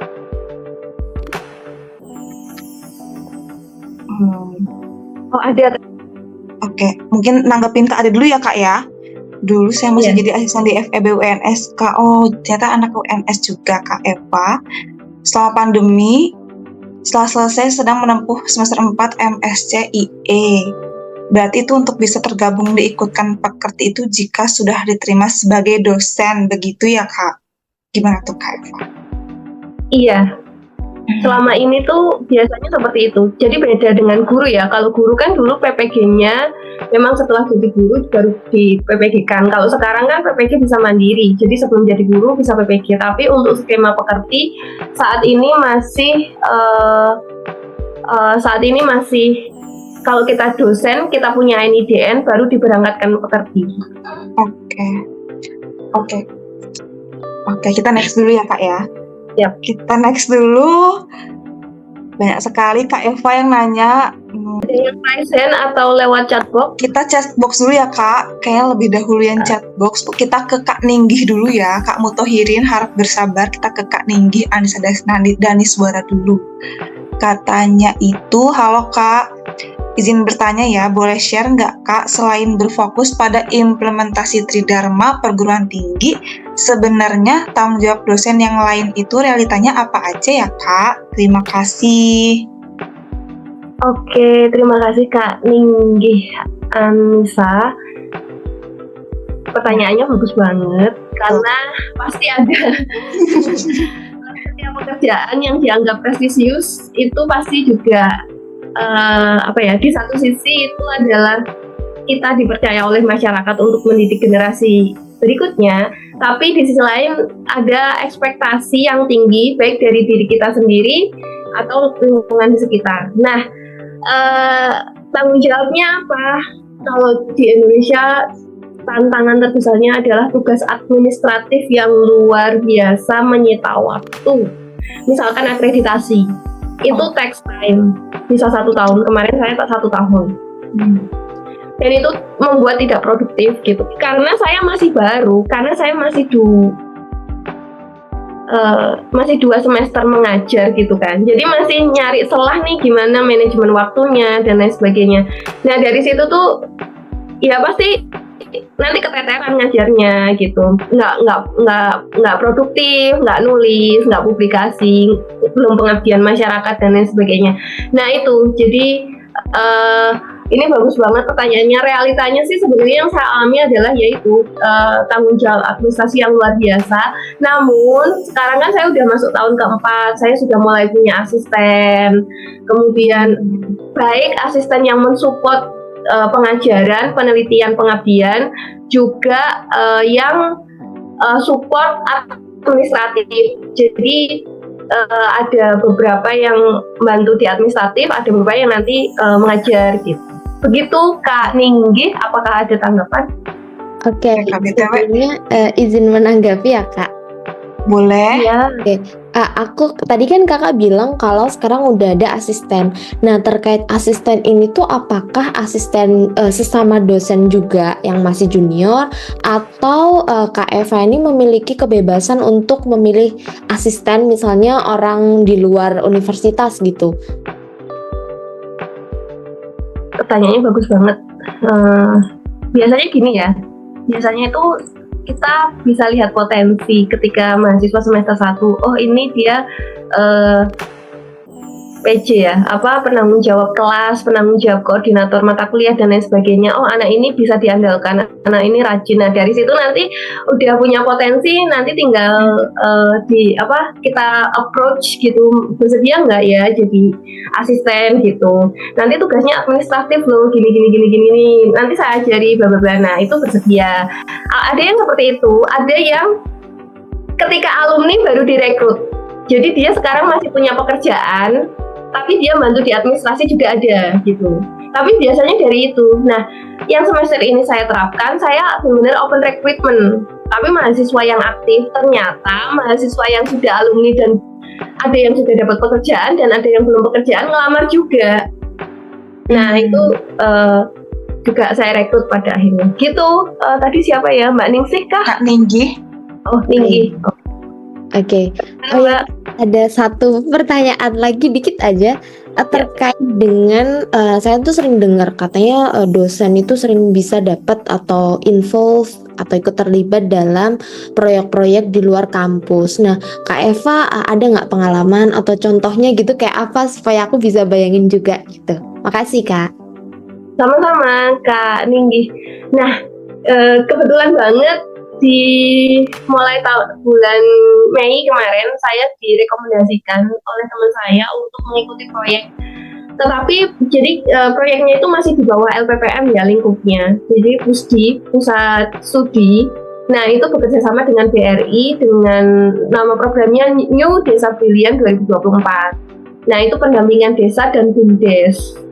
Oh ada. Oke, mungkin nanggepin Kak Ade dulu ya Kak ya. Dulu saya masih Iya. jadi asisten di FEB UNS Kak. Oh, ternyata anak UNS juga Kak Eva. Setelah pandemi, setelah selesai sedang menempuh semester 4 MSc IE. Berarti itu untuk bisa tergabung diikutkan pekerti itu jika sudah diterima sebagai dosen, begitu ya Kak? Gimana tuh Kak Eva? Iya. Selama ini tuh biasanya seperti itu. Jadi beda dengan guru ya. Kalau guru kan dulu PPG-nya memang setelah jadi guru baru di PPG-kan. Kalau sekarang kan PPG bisa mandiri. Jadi sebelum jadi guru bisa PPG. Tapi untuk skema pekerti saat ini masih kalau kita dosen kita punya NIDN baru diberangkatkan pekerti. Oke, kita next dulu ya Kak ya. Yap. Kita next dulu. Banyak sekali Kak Eva yang nanya. Ada yang present atau lewat chatbox? Kita chatbox dulu ya Kak. Kayaknya lebih dahulu yang chatbox. Kita ke Kak Ninggih dulu ya. Kak Mutohirin harap bersabar. Kita ke Kak Ninggih Anissa Daniswara dulu. Katanya itu, halo Kak. Izin bertanya ya, boleh share nggak Kak, selain berfokus pada implementasi Tridharma perguruan tinggi, sebenarnya tanggung jawab dosen yang lain itu realitanya apa aja ya Kak? Terima kasih. Oke, terima kasih Kak Ninggih Anissa. Pertanyaannya bagus banget, karena pasti ada setiap pekerjaan yang dianggap prestisius itu pasti juga di satu sisi itu adalah kita dipercaya oleh masyarakat untuk mendidik generasi berikutnya, tapi di sisi lain ada ekspektasi yang tinggi baik dari diri kita sendiri atau lingkungan di sekitar. Nah, tanggung jawabnya apa? Kalau di Indonesia tantangan terbesarnya adalah tugas administratif yang luar biasa menyita waktu. Misalkan akreditasi, itu takes time, bisa 1 tahun. Kemarin saya tak 1 tahun. Dan itu membuat tidak produktif gitu. Karena saya masih baru, karena saya masih 2 semester mengajar gitu kan. Jadi masih nyari celah nih gimana manajemen waktunya dan lain sebagainya. Nah dari situ tuh ya pasti nanti keteteran ngajarnya gitu, nggak produktif, nggak nulis, nggak publikasi, belum pengabdian masyarakat dan lain sebagainya. Nah itu jadi ini bagus banget pertanyaannya. Realitanya sih sebenarnya yang saya alami adalah yaitu tanggung jawab administrasi yang luar biasa. Namun sekarang kan saya udah masuk tahun keempat, saya sudah mulai punya asisten, kemudian baik asisten yang mensupport pengajaran, penelitian, pengabdian, juga yang support administratif. Jadi ada beberapa yang bantu di administratif, ada beberapa yang nanti mengajar gitu. Begitu Kak Ninggih, apakah ada tanggapan? Oke, Kak BTW. sebelumnya izin menanggapi ya Kak. Boleh? Ya. Aku tadi kan Kakak bilang kalau sekarang udah ada asisten. Nah, terkait asisten ini tuh apakah asisten sesama dosen juga yang masih junior atau Kak Eva ini memiliki kebebasan untuk memilih asisten misalnya orang di luar universitas gitu? Pertanyaannya bagus banget. Biasanya gini ya, biasanya itu kita bisa lihat potensi ketika mahasiswa semester 1. Oh ini dia PJ ya, penanggung jawab kelas, penanggung jawab koordinator mata kuliah dan lain sebagainya. Oh anak ini bisa diandalkan, anak ini rajin. Nah dari situ nanti udah punya potensi, nanti tinggal kita approach gitu, bersedia nggak ya jadi asisten gitu. Nanti tugasnya administratif loh, gini. Nanti saya ajari bla bla bla. Nah itu bersedia. Ada yang seperti itu, ada yang ketika alumni baru direkrut. Jadi dia sekarang masih punya pekerjaan, tapi dia bantu di administrasi juga ada gitu. Tapi biasanya dari itu. Nah, yang semester ini saya terapkan, saya benar-benar open recruitment. Tapi mahasiswa yang aktif, ternyata mahasiswa yang sudah alumni dan ada yang sudah dapat pekerjaan dan ada yang belum pekerjaan ngelamar juga. Nah, itu juga saya rekrut pada akhirnya. Gitu. Tadi siapa ya, Mbak Ningsih kah? Kak Ninggi. Oh, Tinggi. Oke. Halo, Mbak. Ada satu pertanyaan lagi dikit aja terkait dengan saya tuh sering dengar katanya dosen itu sering bisa dapat atau involve atau ikut terlibat dalam proyek-proyek di luar kampus. Nah, Kak Eva ada nggak pengalaman atau contohnya gitu kayak apa supaya aku bisa bayangin juga gitu. Makasih Kak. Sama-sama Kak Ninggi. Nah, kebetulan banget di mulai bulan Mei kemarin saya direkomendasikan oleh teman saya untuk mengikuti proyek. Tetapi jadi proyeknya itu masih di bawah LPPM ya lingkupnya. Jadi PUSDI, Pusat Studi. Nah, itu bekerja sama dengan BRI dengan nama programnya New Desa Brilian 2024. Nah, itu pendampingan desa dan BUMDes.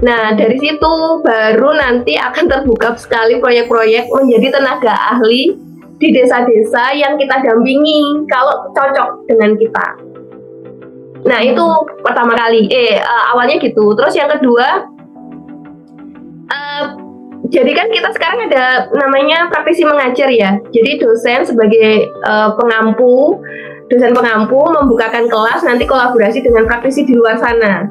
Nah, dari situ baru nanti akan terbuka sekali proyek-proyek menjadi tenaga ahli di desa-desa yang kita dampingi kalau cocok dengan kita. Nah, itu pertama kali. Awalnya gitu. Terus yang kedua, jadi kan kita sekarang ada namanya praktisi mengajar ya. Jadi dosen sebagai dosen pengampu membukakan kelas, nanti kolaborasi dengan praktisi di luar sana.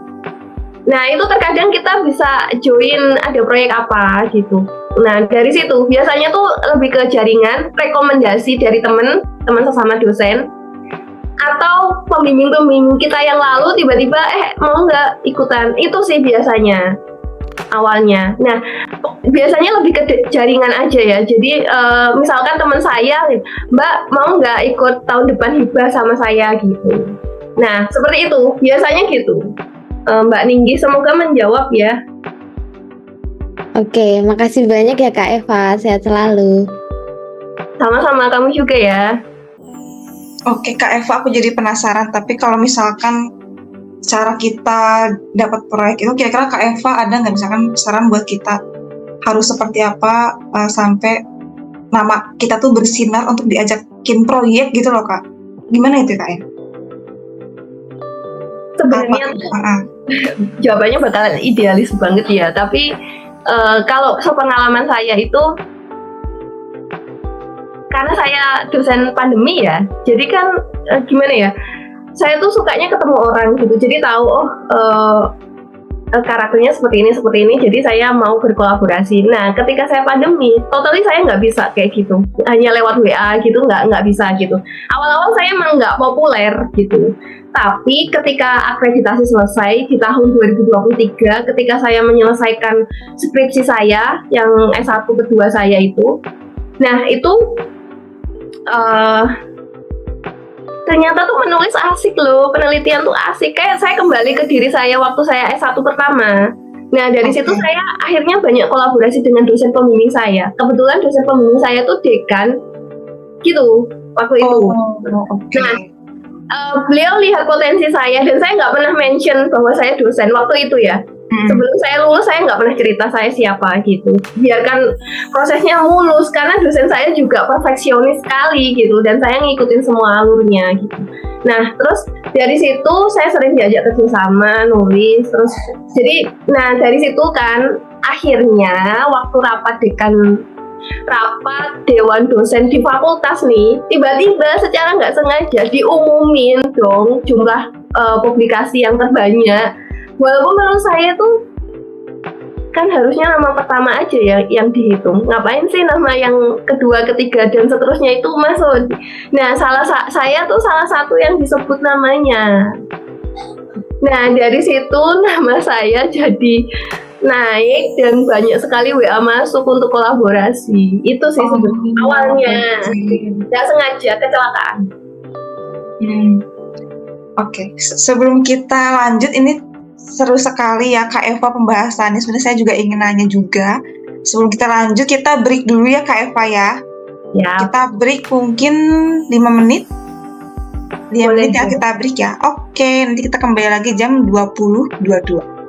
Nah, itu terkadang kita bisa join ada proyek apa gitu. Nah, dari situ biasanya tuh lebih ke jaringan, rekomendasi dari teman sesama dosen, atau pembimbing kita yang lalu tiba-tiba mau nggak ikutan. Itu sih biasanya awalnya. Nah, biasanya lebih ke jaringan aja ya. Jadi misalkan teman saya, Mbak mau nggak ikut tahun depan hibah sama saya gitu. Nah, seperti itu biasanya gitu. Mbak Ninggi, semoga menjawab ya. Oke, makasih banyak ya Kak Eva, sehat selalu. Sama-sama, kamu juga ya. Oke Kak Eva, aku jadi penasaran. Tapi kalau misalkan cara kita dapat proyek itu, kira-kira Kak Eva ada nggak misalkan saran buat kita harus seperti apa sampai nama kita tuh bersinar untuk diajakin proyek gitu loh Kak? Gimana itu Kak ya? Sebenarnya jawabannya bakal idealis banget ya, tapi kalau sepengalaman saya itu karena saya dosen pandemi ya, jadi kan gimana ya, saya tuh sukanya ketemu orang gitu, jadi tahu karakternya seperti ini, jadi saya mau berkolaborasi. Nah, ketika saya pandemi, totally saya nggak bisa kayak gitu, hanya lewat WA gitu, nggak bisa gitu. Awal-awal saya emang nggak populer gitu, tapi ketika akreditasi selesai di tahun 2023, ketika saya menyelesaikan skripsi saya yang S1 kedua saya itu, nah itu ternyata tuh menulis asik loh, penelitian tuh asik. Kayak saya kembali ke diri saya waktu saya S1 pertama. Nah, dari situ saya akhirnya banyak kolaborasi dengan dosen pembimbing saya. Kebetulan dosen pembimbing saya tuh dekan gitu waktu itu. Nah, beliau lihat potensi saya dan saya nggak pernah mention bahwa saya dosen waktu itu ya. Sebelum saya lulus saya nggak pernah cerita saya siapa gitu. Biarkan prosesnya mulus karena dosen saya juga perfeksionis sekali gitu dan saya ngikutin semua alurnya gitu. Nah, terus dari situ saya sering diajak kerjasama, nulis terus. Jadi, nah dari situ kan akhirnya waktu rapat dewan dosen di fakultas nih, tiba-tiba secara nggak sengaja diumumin dong jumlah publikasi yang terbanyak. Walaupun menurut saya tuh kan harusnya nama pertama aja ya yang dihitung. Ngapain sih nama yang kedua, ketiga dan seterusnya itu masuk? Nah, saya tuh salah satu yang disebut namanya. Nah, dari situ nama saya jadi naik dan banyak sekali WA masuk untuk kolaborasi. Itu sih sebenarnya awalnya. Nggak sengaja, kecelakaan. Oke, sebelum kita lanjut, ini seru sekali ya Kak Eva pembahasannya. Sebenarnya saya juga ingin nanya juga. Sebelum kita lanjut, kita break dulu ya Kak Eva ya. Ya. Kita break mungkin 5 menit. 5 menit ya kita break ya. Oke, nanti kita kembali lagi jam 20.22.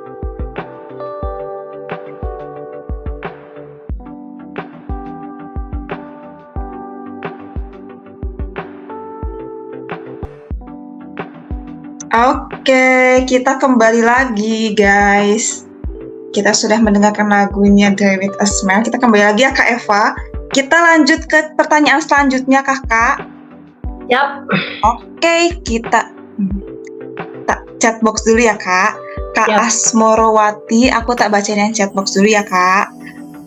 Oke, kita kembali lagi guys. kita sudah mendengarkan lagunya Dry With A Smile. Kita kembali lagi ya Kak Eva. Kita lanjut ke pertanyaan selanjutnya Kakak. Yap. Oke, kita chatbox dulu ya Kak. Kak Yap. Asmorowati, aku tak bacain yang chatbox dulu ya Kak.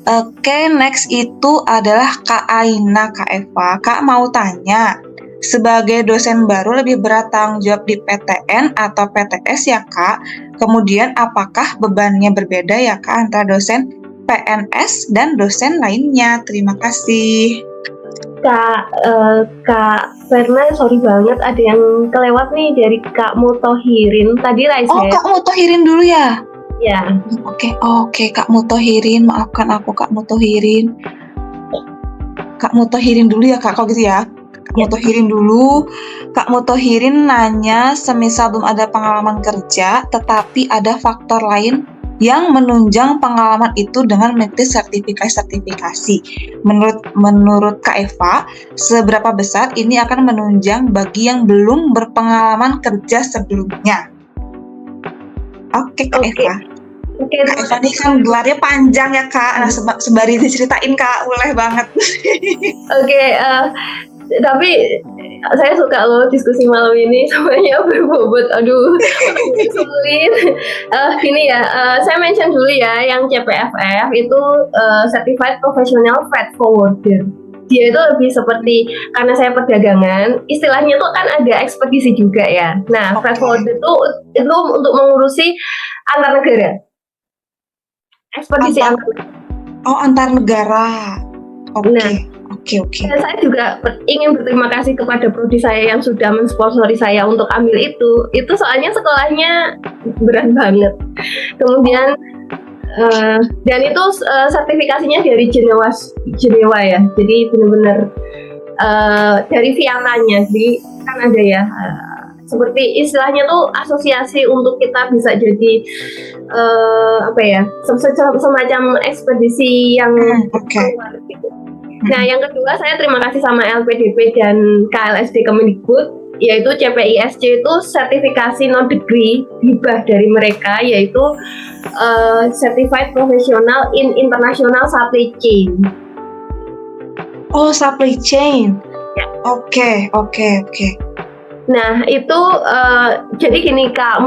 Oke, next itu adalah Kak Aina, Kak Eva. Kak mau tanya, sebagai dosen baru lebih berat tanggung jawab di PTN atau PTS ya Kak? Kemudian apakah bebannya berbeda ya Kak antara dosen PNS dan dosen lainnya? Terima kasih. Kak Verna, sorry banget ada yang kelewat nih dari Kak Mutohirin. Tadi raise Oh, hand. Kak Mutohirin dulu ya? Ya. Oke, Kak Mutohirin, maafkan aku Kak Mutohirin. Kak Mutohirin dulu ya Kak, kalau gitu ya. Kak Mutohirin dulu. Kak Mutohirin nanya, semisal belum ada pengalaman kerja, tetapi ada faktor lain yang menunjang pengalaman itu dengan mengikuti sertifikasi. Menurut Kak Eva, seberapa besar ini akan menunjang bagi yang belum berpengalaman kerja sebelumnya? Oke, Kak Oke. Eva. Oke, Kak Eva ini kan gelarnya panjang ya Kak. Nah, sembari diceritain Kak, boleh banget. Oke, tapi saya suka loh diskusi malam ini, semuanya berbobot. Aduh, sulit. Gini ya, saya mention dulu ya, yang CPFF itu Certified Professional Freight Forwarder. Dia itu lebih seperti, karena saya perdagangan, istilahnya tuh kan ada ekspedisi juga ya. Nah, freight forwarder itu untuk mengurusi antar negara. Ekspedisi antar negara. Oh, antar negara. Oke. Nah. Oke. Dan saya juga ingin berterima kasih kepada prodi saya yang sudah mensponsori saya untuk ambil itu. Itu soalnya sekolahnya berat banget. Kemudian dan itu sertifikasinya dari Jenewa ya. Jadi benar-benar dari Vietnamnya. Jadi kan ada ya. Seperti istilahnya tuh asosiasi untuk kita bisa jadi semacam ekspedisi yang keluar gitu. Nah, yang kedua saya terima kasih sama LPDP dan KLSD Kemendikbud, yaitu CPISC itu sertifikasi non-degree hibah dari mereka, yaitu Certified Professional in International Supply Chain. Oh, supply chain. Ya. Oke. Nah, itu jadi gini Kak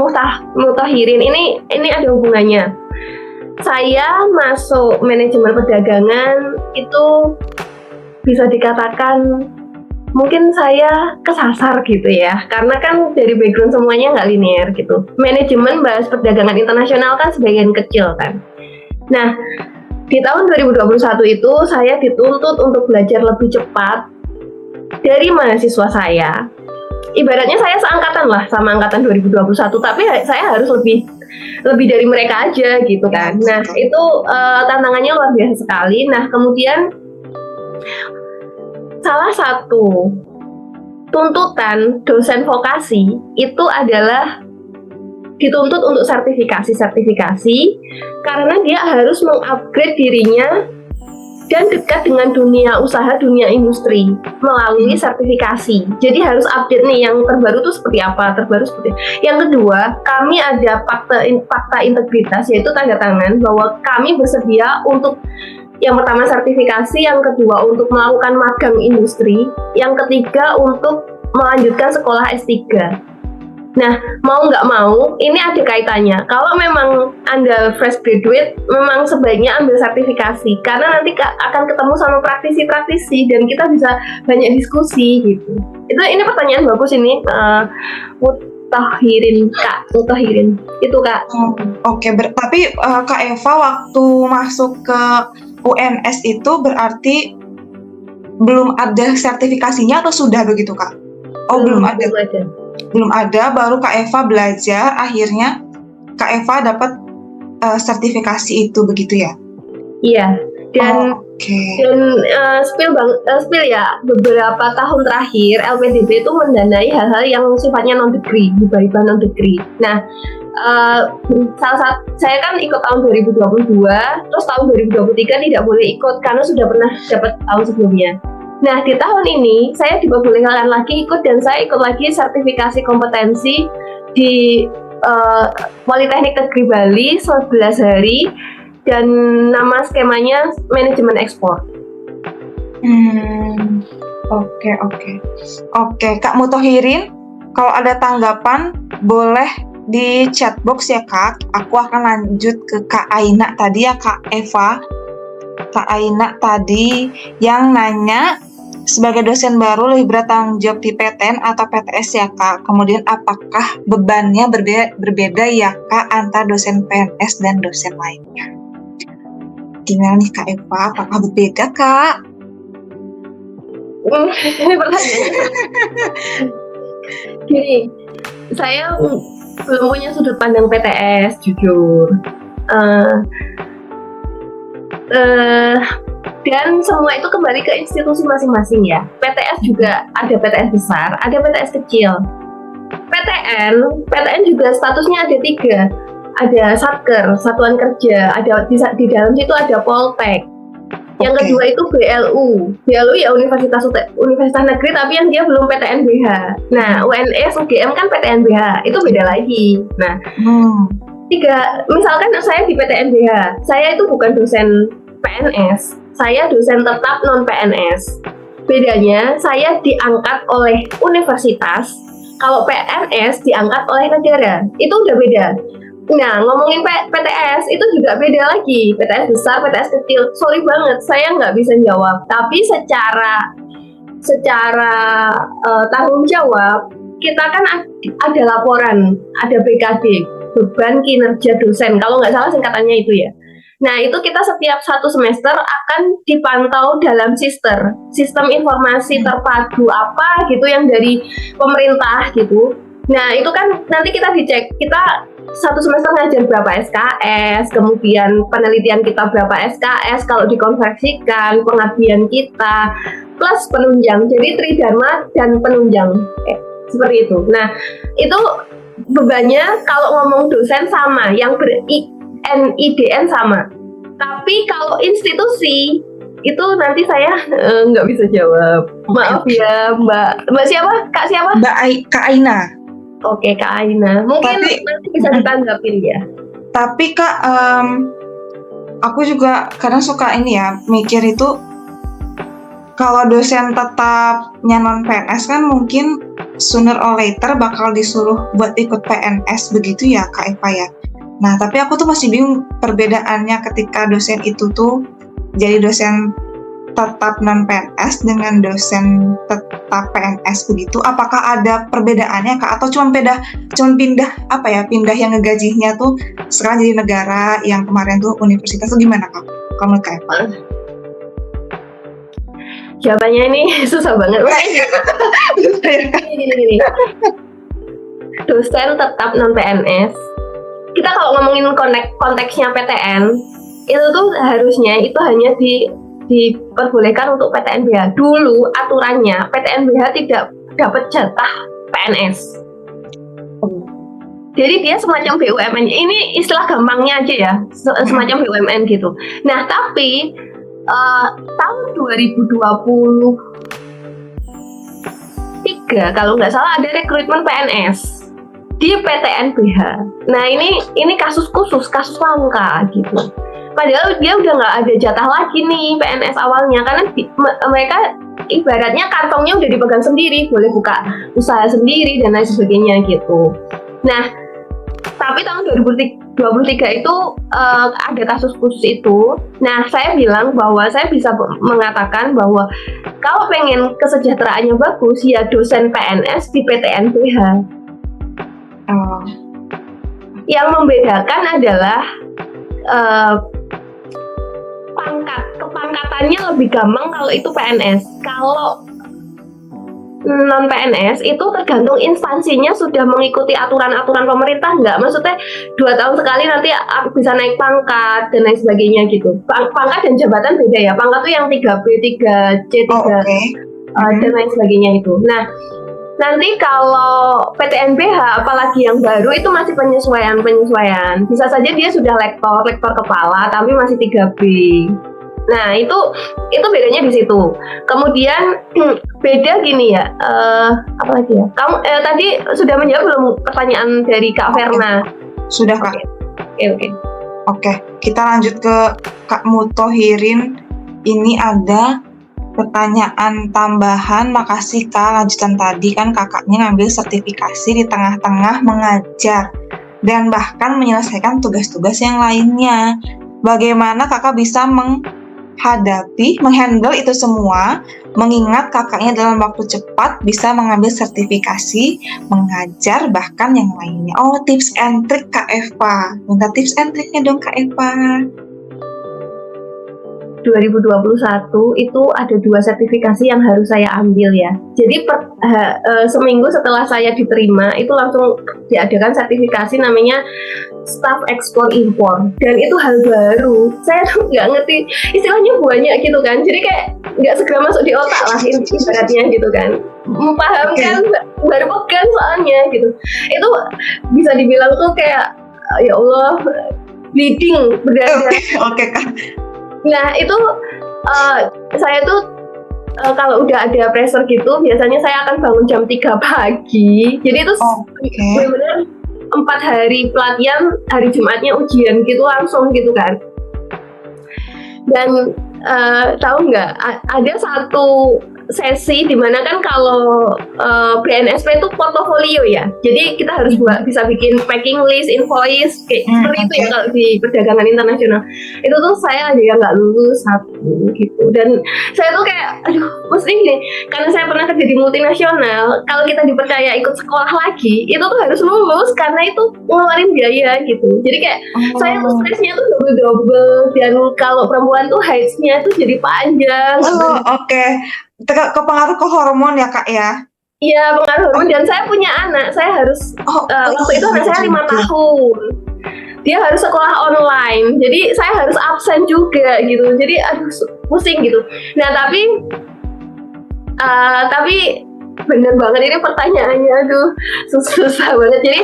Mutohirin, ini ada hubungannya. Saya masuk manajemen perdagangan itu bisa dikatakan mungkin saya kesasar gitu ya, karena kan dari background semuanya nggak linear gitu. Manajemen bahas perdagangan internasional kan sebagian kecil kan. Nah, di tahun 2021 itu saya dituntut untuk belajar lebih cepat dari mahasiswa saya. Ibaratnya saya seangkatan lah sama angkatan 2021, tapi saya harus lebih dari mereka aja gitu kan. Nah, itu tantangannya luar biasa sekali. Nah, kemudian salah satu tuntutan dosen vokasi itu adalah dituntut untuk sertifikasi karena dia harus mengupgrade dirinya dan dekat dengan dunia usaha, dunia industri melalui sertifikasi. Jadi harus update nih yang terbaru tuh seperti apa, Yang kedua, kami ada fakta integritas, yaitu tanda tangan bahwa kami bersedia untuk yang pertama sertifikasi, yang kedua untuk melakukan magang industri, yang ketiga untuk melanjutkan sekolah S3. Nah, mau nggak mau, ini ada kaitannya. Kalau memang Anda fresh graduate, memang sebaiknya ambil sertifikasi, karena nanti akan ketemu sama praktisi-praktisi dan kita bisa banyak diskusi gitu. Ini pertanyaan bagus ini, Kak Mutohirin. Itu Kak. Oke, tapi Kak Eva waktu masuk ke UNS itu berarti belum ada sertifikasinya atau sudah begitu Kak? Oh, belum ada. Belum ada, baru Kak Eva belajar, akhirnya Kak Eva dapat sertifikasi itu, begitu ya? Iya, dan spill ya, beberapa tahun terakhir LPDB itu mendanai hal-hal yang sifatnya non-degree, hibah non-degree. Nah, saya kan ikut tahun 2022, terus tahun 2023 tidak boleh ikut karena sudah pernah dapat tahun sebelumnya. Nah, di tahun ini saya diperbolehkan lagi ikut, dan saya ikut lagi sertifikasi kompetensi di Politeknik Negeri Bali 11 hari dan nama skemanya manajemen ekspor. Oke, oke. Oke, Kak Mutohirin, kalau ada tanggapan boleh di chat box ya Kak. Aku akan lanjut ke Kak Aina tadi ya, Kak Eva. Kak Aina tadi yang nanya, sebagai dosen baru lebih berat tanggung jawab di PTN atau PTS ya Kak? Kemudian apakah bebannya berbeda ya Kak antara dosen PNS dan dosen lainnya? Gimana nih Kak Eva? Apakah berbeda Kak? Ini pertanyaannya. Gini, saya belum punya sudut pandang PTS, jujur. Dan semua itu kembali ke institusi masing-masing ya. PTS juga ada PTS besar, ada PTS kecil. PTN juga statusnya ada 3. Ada Satker, Satuan Kerja, ada di dalam situ ada Poltek. Yang kedua itu BLU. BLU ya Universitas Negeri tapi yang dia belum PTNBH. Nah, UNS, UGM kan PTNBH, itu beda lagi. Nah, 3, misalkan saya di PTNBH, saya itu bukan dosen PNS, saya dosen tetap non PNS. Bedanya saya diangkat oleh universitas, kalau PNS diangkat oleh negara. Itu udah beda. Nah, ngomongin PTS itu juga beda lagi. PTS besar, PTS kecil. Sorry banget, saya nggak bisa jawab. Tapi secara tanggung jawab, kita kan ada laporan, ada BKD, beban kinerja dosen. Kalau nggak salah singkatannya itu ya. Nah, itu kita setiap 1 semester akan dipantau dalam sistem informasi terpadu apa gitu yang dari pemerintah gitu. Nah, itu kan nanti kita dicek, kita 1 semester ngajar berapa SKS, kemudian penelitian kita berapa SKS, kalau dikonversikan, pengabdian kita, plus penunjang. Jadi tridharma dan penunjang, seperti itu. Nah, itu bebannya kalau ngomong dosen sama, yang ber-NIDN sama. Tapi kalau institusi, itu nanti saya nggak bisa jawab. Maaf ya, Mbak siapa? Kak siapa? Kak Aina. Oke, Kak Aina. Mungkin Tapi nanti bisa ditanggapin ya. Tapi Kak, aku juga kadang suka ini ya, mikir itu kalau dosen tetapnya non PNS kan mungkin sooner or later bakal disuruh buat ikut PNS begitu ya Kak Eva ya. Nah, tapi aku tuh masih bingung perbedaannya ketika dosen itu tuh jadi dosen tetap non PNS dengan dosen tetap PNS begitu. Apakah ada perbedaannya Kak atau cuma pindah apa ya, pindah yang ngegajinya tuh sekarang jadi negara, yang kemarin tuh universitas tuh gimana Kak? Kamu Kak Eva? Jawabannya ini susah banget. Gini. Dosen tetap non PNS. Kita kalau ngomongin konteksnya PTN, itu tuh harusnya itu hanya diperbolehkan untuk PTNBH. Dulu aturannya PTNBH tidak dapat jatah PNS. Jadi dia semacam BUMN. Ini istilah gampangnya aja ya, semacam BUMN gitu. Nah, tapi tahun 2023 kalau nggak salah ada rekrutmen PNS di PTNBH. Nah, ini kasus khusus, kasus langka gitu. Padahal dia udah nggak ada jatah lagi nih PNS awalnya, karena mereka ibaratnya kantongnya udah dipegang sendiri, boleh buka usaha sendiri dan lain sebagainya gitu. Nah, tapi tahun 2023 itu ada kasus khusus itu. Nah, saya bilang bahwa saya bisa mengatakan bahwa kalau pengen kesejahteraannya bagus, ya dosen PNS di PTNBH. Yang membedakan adalah kepangkatannya lebih gampang kalau itu PNS. Kalau non PNS itu tergantung instansinya sudah mengikuti aturan-aturan pemerintah nggak, maksudnya 2 tahun sekali nanti aku bisa naik pangkat dan lain sebagainya gitu. Pangkat dan jabatan beda ya, pangkat tuh yang 3B, 3C, 3 dan lain sebagainya itu. Nah, nanti kalau PTNBH apalagi yang baru itu masih penyesuaian. Bisa saja dia sudah lektor kepala tapi masih 3B. Nah, itu bedanya di situ. Kemudian beda gini ya. Apa lagi ya? Kamu tadi sudah menjawab belum pertanyaan dari Kak Verna? Sudah, Kak. Oke. Oke, kita lanjut ke Kak Mutohirin. Ini ada pertanyaan tambahan. Makasih Kak, lanjutan tadi kan kakaknya ngambil sertifikasi di tengah-tengah mengajar dan bahkan menyelesaikan tugas-tugas yang lainnya. Bagaimana kakak bisa menghandle itu semua, mengingat kakaknya dalam waktu cepat bisa mengambil sertifikasi, mengajar, bahkan yang lainnya. Oh, tips and trick Kak Eva. Minta tips and tricknya dong Kak Eva. 2021 itu ada 2 sertifikasi yang harus saya ambil ya. Jadi seminggu setelah saya diterima itu langsung diadakan sertifikasi namanya Staff Export Import, dan itu hal baru. Saya tuh nggak ngerti istilahnya banyak gitu kan. Jadi kayak nggak segera masuk di otak lah ibaratnya gitu kan. Memahamkan baru pegang soalnya gitu. Itu bisa dibilang tuh kayak ya Allah bleeding berdarah. Oke Kak. Nah itu saya tuh kalau udah ada pressure gitu biasanya saya akan bangun jam 3 pagi. Jadi itu benar-benar 4 hari pelatihan, hari Jumatnya ujian gitu langsung gitu kan. Dan tahu nggak ada satu sesi dimana kan kalau BNSP itu portofolio ya, jadi kita harus bisa bikin packing list, invoice kayak seperti itu ya kalau di perdagangan internasional. Itu tuh saya aja yang nggak lulus satu gitu, dan saya tuh kayak aduh mesti gini, karena saya pernah kerja di multinasional, kalau kita dipercaya ikut sekolah lagi itu tuh harus lulus karena itu ngeluarin biaya gitu. Jadi kayak saya tuh stresnya tuh double, dan kalau perempuan tuh haidnya tuh jadi panjang. Oke. Kepengaruh ke hormon ya Kak ya? Iya, pengaruh hormon, dan saya punya anak, saya harus waktu itu anak saya 5 tahun, dia harus sekolah online, jadi saya harus absen juga gitu, jadi aduh pusing gitu. Nah tapi bener banget ini pertanyaannya, aduh susah banget. Jadi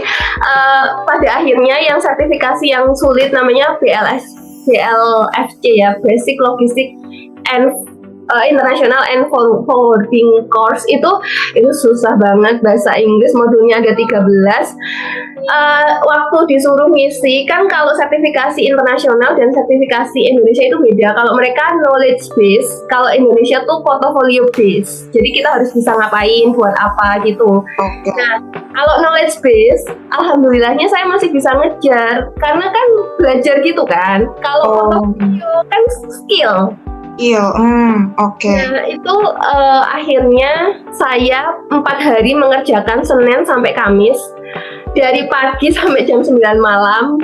pada akhirnya yang sertifikasi yang sulit namanya BLFC ya, Basic Logistic and International and Forwarding Course. Itu susah banget, bahasa Inggris, modulnya ada 13. Waktu disuruh ngisi kan, kalau sertifikasi internasional dan sertifikasi Indonesia itu beda. Kalau mereka knowledge base, kalau Indonesia tuh portfolio base. Jadi kita harus bisa ngapain, buat apa gitu. Nah, kalau knowledge base, alhamdulillahnya saya masih bisa ngejar karena kan belajar gitu kan. Kalau portfolio kan skill. Iya, oke. Nah itu akhirnya saya 4 hari mengerjakan Senin sampai Kamis, dari pagi sampai jam 9 malam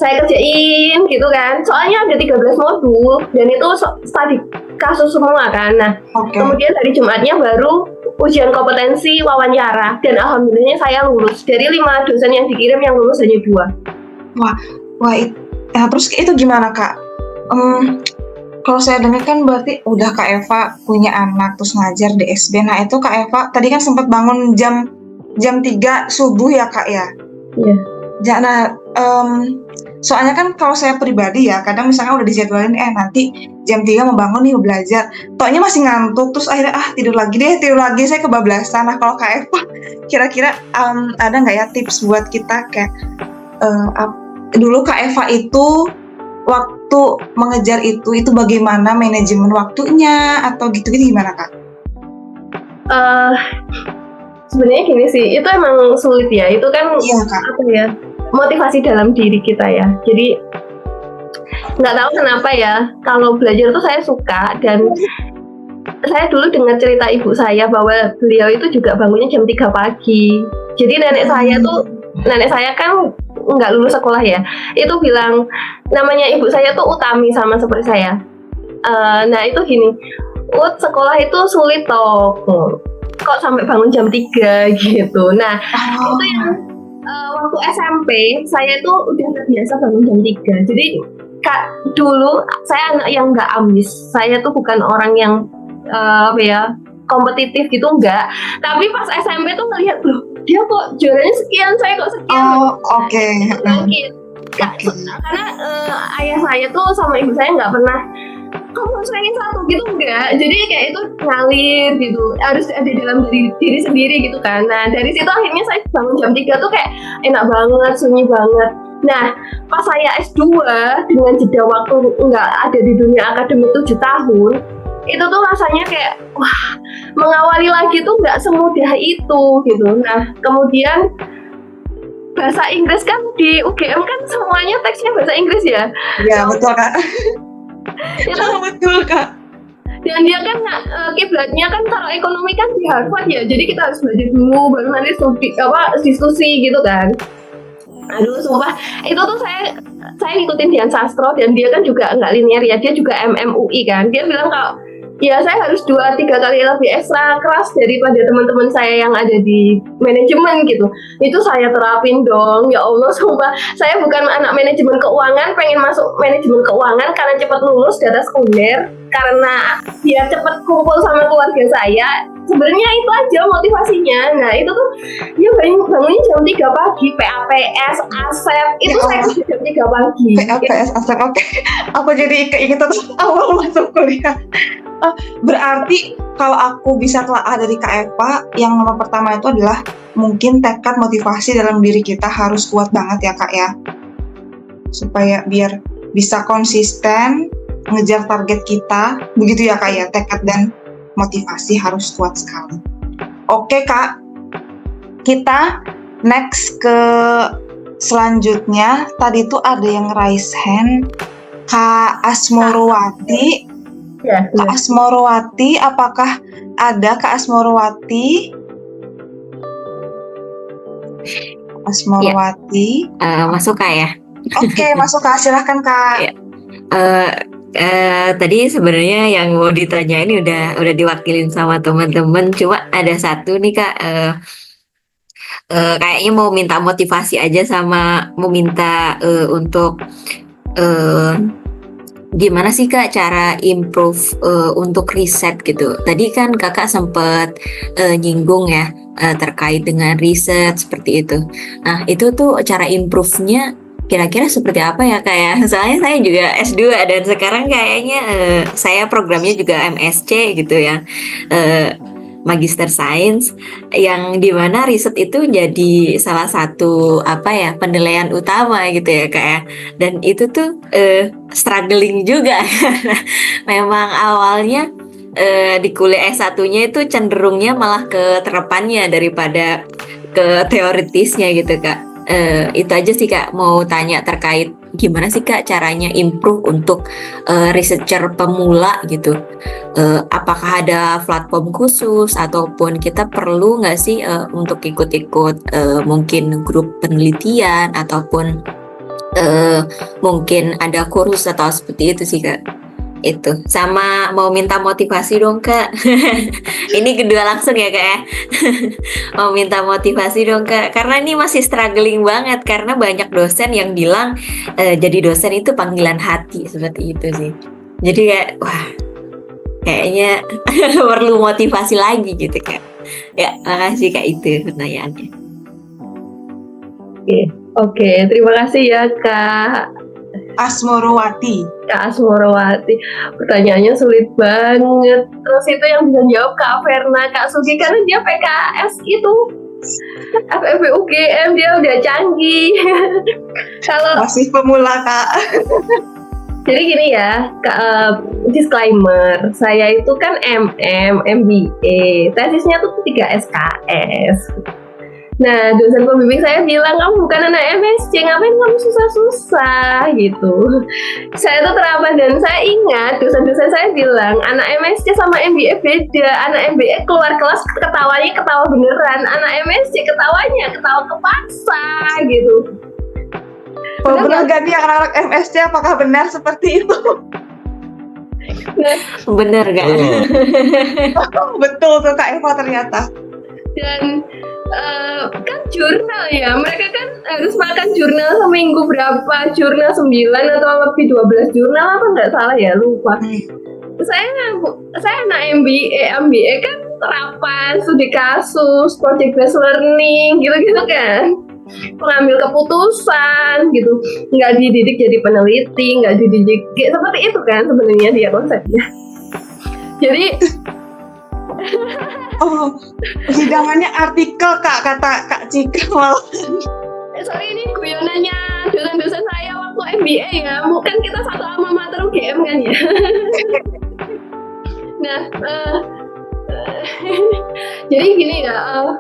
saya kerjain gitu kan. Soalnya ada 13 modul dan itu studi kasus semua kan. Nah kemudian hari Jumatnya baru ujian kompetensi wawancara, dan alhamdulillahnya saya lulus. Dari 5 dosen yang dikirim yang lulus hanya 2. Terus itu gimana Kak? Kalau saya dengar kan berarti udah Kak Eva punya anak terus ngajar di SB. Nah itu Kak Eva tadi kan sempat bangun jam 3 subuh ya Kak ya? Iya. Nah soalnya kan kalau saya pribadi ya, kadang misalnya udah dijadwalin nanti jam 3 mau bangun nih mau belajar, taunya masih ngantuk, terus akhirnya tidur lagi saya kebablasan. Nah kalau Kak Eva kira-kira ada nggak ya tips buat kita kayak dulu Kak Eva itu waktu mengejar itu bagaimana manajemen waktunya atau gitu-gitu, gimana Kak? Sebenarnya gini sih, itu emang sulit ya. Itu kan apa ya, motivasi dalam diri kita ya. Jadi nggak tahu kenapa ya, kalau belajar tuh saya suka, dan saya dulu dengar cerita ibu saya bahwa beliau itu juga bangunnya jam 3 pagi. Jadi nenek saya kan nggak lulus sekolah ya, itu bilang namanya ibu saya tuh Utami, sama seperti saya. Nah itu gini, sekolah itu sulit toh, kok sampai bangun jam 3 gitu. Nah itu yang waktu SMP saya tuh udah biasa bangun jam 3. Jadi dulu saya anak yang nggak ambis, saya tuh bukan orang yang kompetitif gitu, enggak. Tapi pas SMP tuh ngelihat, loh dia kok juaranya sekian, saya kok sekian. Karena ayah saya tuh sama ibu saya nggak pernah, harus ranking 1 gitu enggak. Jadi kayak itu ngalir gitu, harus ada dalam diri sendiri gitu kan. Nah dari situ akhirnya saya bangun jam 3 tuh kayak enak banget, sunyi banget. Nah pas saya S2 dengan jeda waktu nggak ada di dunia akademik 7 tahun, itu tuh rasanya kayak wah, mengawali lagi tuh nggak semudah itu gitu. Nah kemudian bahasa Inggris kan di UGM kan semuanya teksnya bahasa Inggris ya. Ya betul Kak. Itu Betul Kak. dan dia kan kiblatnya kan kalau ekonomi kan di Harvard ya, jadi kita harus belajar dulu baru nanti diskusi gitu kan. Aduh sumpah itu tuh saya ngikutin Dian Sastro dan dia kan juga nggak linear ya, dia juga MMUI kan. Dia bilang kalau ya saya harus 2-3 kali lebih ekstra keras daripada teman-teman saya yang ada di manajemen gitu. Itu saya terapin dong. Ya Allah sumpah, saya bukan anak manajemen keuangan, pengen masuk manajemen keuangan karena cepat lulus data sekunder, karena biar cepat kumpul sama keluarga saya. Sebenarnya itu aja motivasinya. Nah itu tuh dia bangunnya jam 3 pagi, PAPS, ASEP itu saya kerja jam 3 pagi. PAPS asal oke. Aku jadi keingetan awal masuk kuliah. Berarti kalau aku bisa telah dari Kak Eva, yang nomor pertama itu adalah mungkin tekad motivasi dalam diri kita harus kuat banget ya Kak ya. Supaya biar bisa konsisten ngejar target kita, begitu ya Kak ya, tekad dan motivasi harus kuat sekali. Oke Kak, kita next ke selanjutnya. Tadi tuh ada yang raise hand, Kak Asmorowati. Ya, Kak Asmorowati, apakah ada Kak Asmorowati? Asmorowati. Masuk Kak ya. Oke, masuk Kak, silahkan Kak. Ya. Tadi sebenarnya yang mau ditanya ini udah diwakilin sama teman-teman. Cuma ada satu nih Kak. Kayaknya mau minta motivasi aja sama mau minta untuk gimana sih Kak cara improve untuk riset gitu. Tadi kan Kakak sempat nyinggung ya terkait dengan riset seperti itu. Nah itu tuh cara improve-nya kira-kira seperti apa ya Kak ya? Soalnya saya juga S2 dan sekarang kayaknya saya programnya juga MSc gitu ya. Magister Science yang dimana riset itu jadi salah satu penilaian utama gitu ya Kak ya. Dan itu tuh struggling juga karena memang awalnya di kuliah S1-nya itu cenderungnya malah ke terapannya daripada ke teoritisnya gitu Kak. Itu aja sih Kak, mau tanya terkait gimana sih Kak caranya improve untuk researcher pemula gitu. Apakah ada platform khusus ataupun kita perlu nggak sih untuk ikut-ikut mungkin grup penelitian ataupun mungkin ada kursus atau seperti itu sih Kak. Itu sama mau minta motivasi dong Kak. Ini kedua langsung ya Kak ya. Mau minta motivasi dong Kak, karena ini masih struggling banget karena banyak dosen yang bilang jadi dosen itu panggilan hati seperti itu sih. Jadi kayak wah kayaknya perlu motivasi lagi gitu Kak. Ya makasih Kak, itu pertanyaannya. Oke, terima kasih ya Kak Asmorowati. Kak Asmorowati. Pertanyaannya sulit banget. Terus itu yang bisa jawab Kak Verna, Kak Sugi karena dia PKS itu FEB UGM, dia udah canggih. Kalau Masih pemula Kak. jadi gini ya, disclaimer, saya itu kan MBA, tesisnya tuh 3 SKS. Nah, dosen pembimbing saya bilang, kamu bukan anak MSc, ngapain kamu susah-susah gitu. Saya tuh teramat dan saya ingat dosen-dosen saya bilang, anak MSc sama MBA beda. Anak MBA keluar kelas ketawanya ketawa beneran, anak MSc ketawanya ketawa kepaksa gitu. Benar gak nih anak-anak MSc, apakah benar seperti itu? Bener gak? Betul tuh Kak Eva ternyata. Dan kan jurnal ya, mereka kan harus makan jurnal seminggu berapa, jurnal 9 atau lebih 12 jurnal apa nggak salah ya, lupa. Saya anak MBA kan terapan, studi kasus, project based learning gitu-gitu kan. pengambil keputusan gitu, nggak dididik jadi peneliti, nggak dididik seperti itu kan sebenarnya dia konsepnya. Jadi Oh, hidangannya artikel Kak, kata Kak Cika malah. sorry ini guyonannya dosen-dosen saya waktu MBA ya, bukan kita satu alma mater UGM kan ya. Nah, jadi gini ya,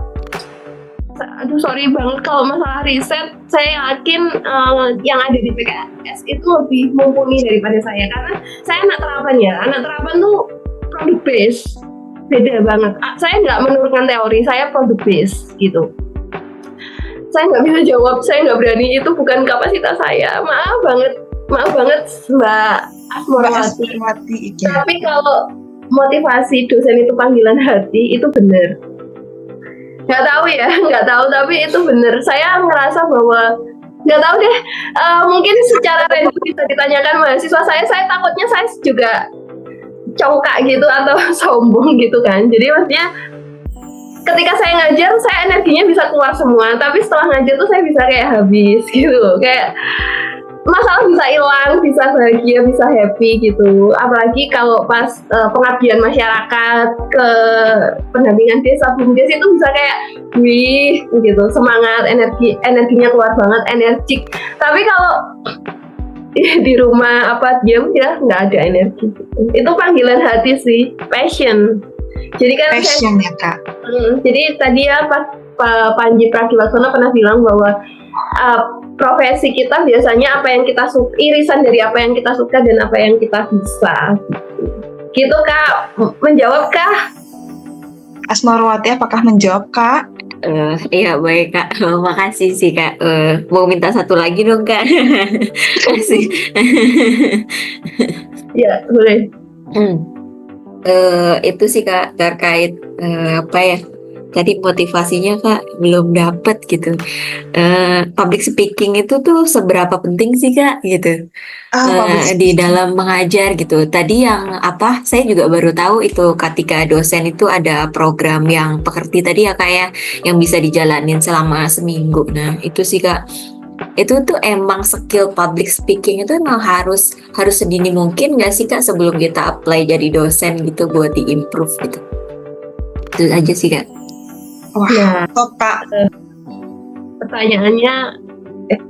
aduh sorry banget kalau masalah riset, saya yakin yang ada di PKS itu lebih mumpuni daripada saya, karena saya anak terapan ya, anak terapan tuh product based, beda banget. Saya nggak menurunkan teori, saya product based gitu. Saya nggak bisa jawab, saya nggak berani, itu bukan kapasitas saya. Maaf banget Mbak Asmawati. Ya. Tapi kalau motivasi dosen itu panggilan hati, itu benar. Nggak tahu, tapi itu benar. Saya ngerasa bahwa nggak tahu deh, mungkin secara random bisa ditanyakan mahasiswa saya takutnya saya juga congkak gitu atau sombong gitu kan. Jadi maksudnya ketika saya ngajar, saya energinya bisa keluar semua, tapi setelah ngajar tuh saya bisa kayak habis gitu, kayak masalah bisa hilang, bisa bahagia, bisa happy gitu. Apalagi kalau pas pengabdian masyarakat ke pendampingan desa, BUMDes itu bisa kayak wih gitu, semangat, energinya keluar banget, energik. Tapi kalau di rumah diam ya nggak ada energi. Itu panggilan hati sih, passion. Jadi kan Passion ya Kak. Jadi tadi ya Pak Panji Pragiwaksono pernah bilang bahwa profesi kita biasanya apa yang kita suka, irisan dari apa yang kita suka dan apa yang kita bisa. Gitu Kak, menjawab Kak? Asmawati apakah menjawab Kak? Iya baik Kak, makasih sih Kak. Mau minta satu lagi dong Kak. Kasih. Ya boleh. Itu sih Kak terkait apa ya? Tadi motivasinya Kak belum dapet gitu. Public speaking itu tuh seberapa penting sih Kak gitu di dalam mengajar gitu. Tadi yang saya juga baru tahu itu ketika dosen itu ada program yang pekerti tadi ya Kak ya, yang bisa dijalanin selama seminggu. Nah itu sih Kak, itu tuh emang skill public speaking itu emang harus sedini mungkin nggak sih Kak sebelum kita apply jadi dosen gitu buat di-improve gitu. Itu aja sih Kak. Wah, Top Kak, pertanyaannya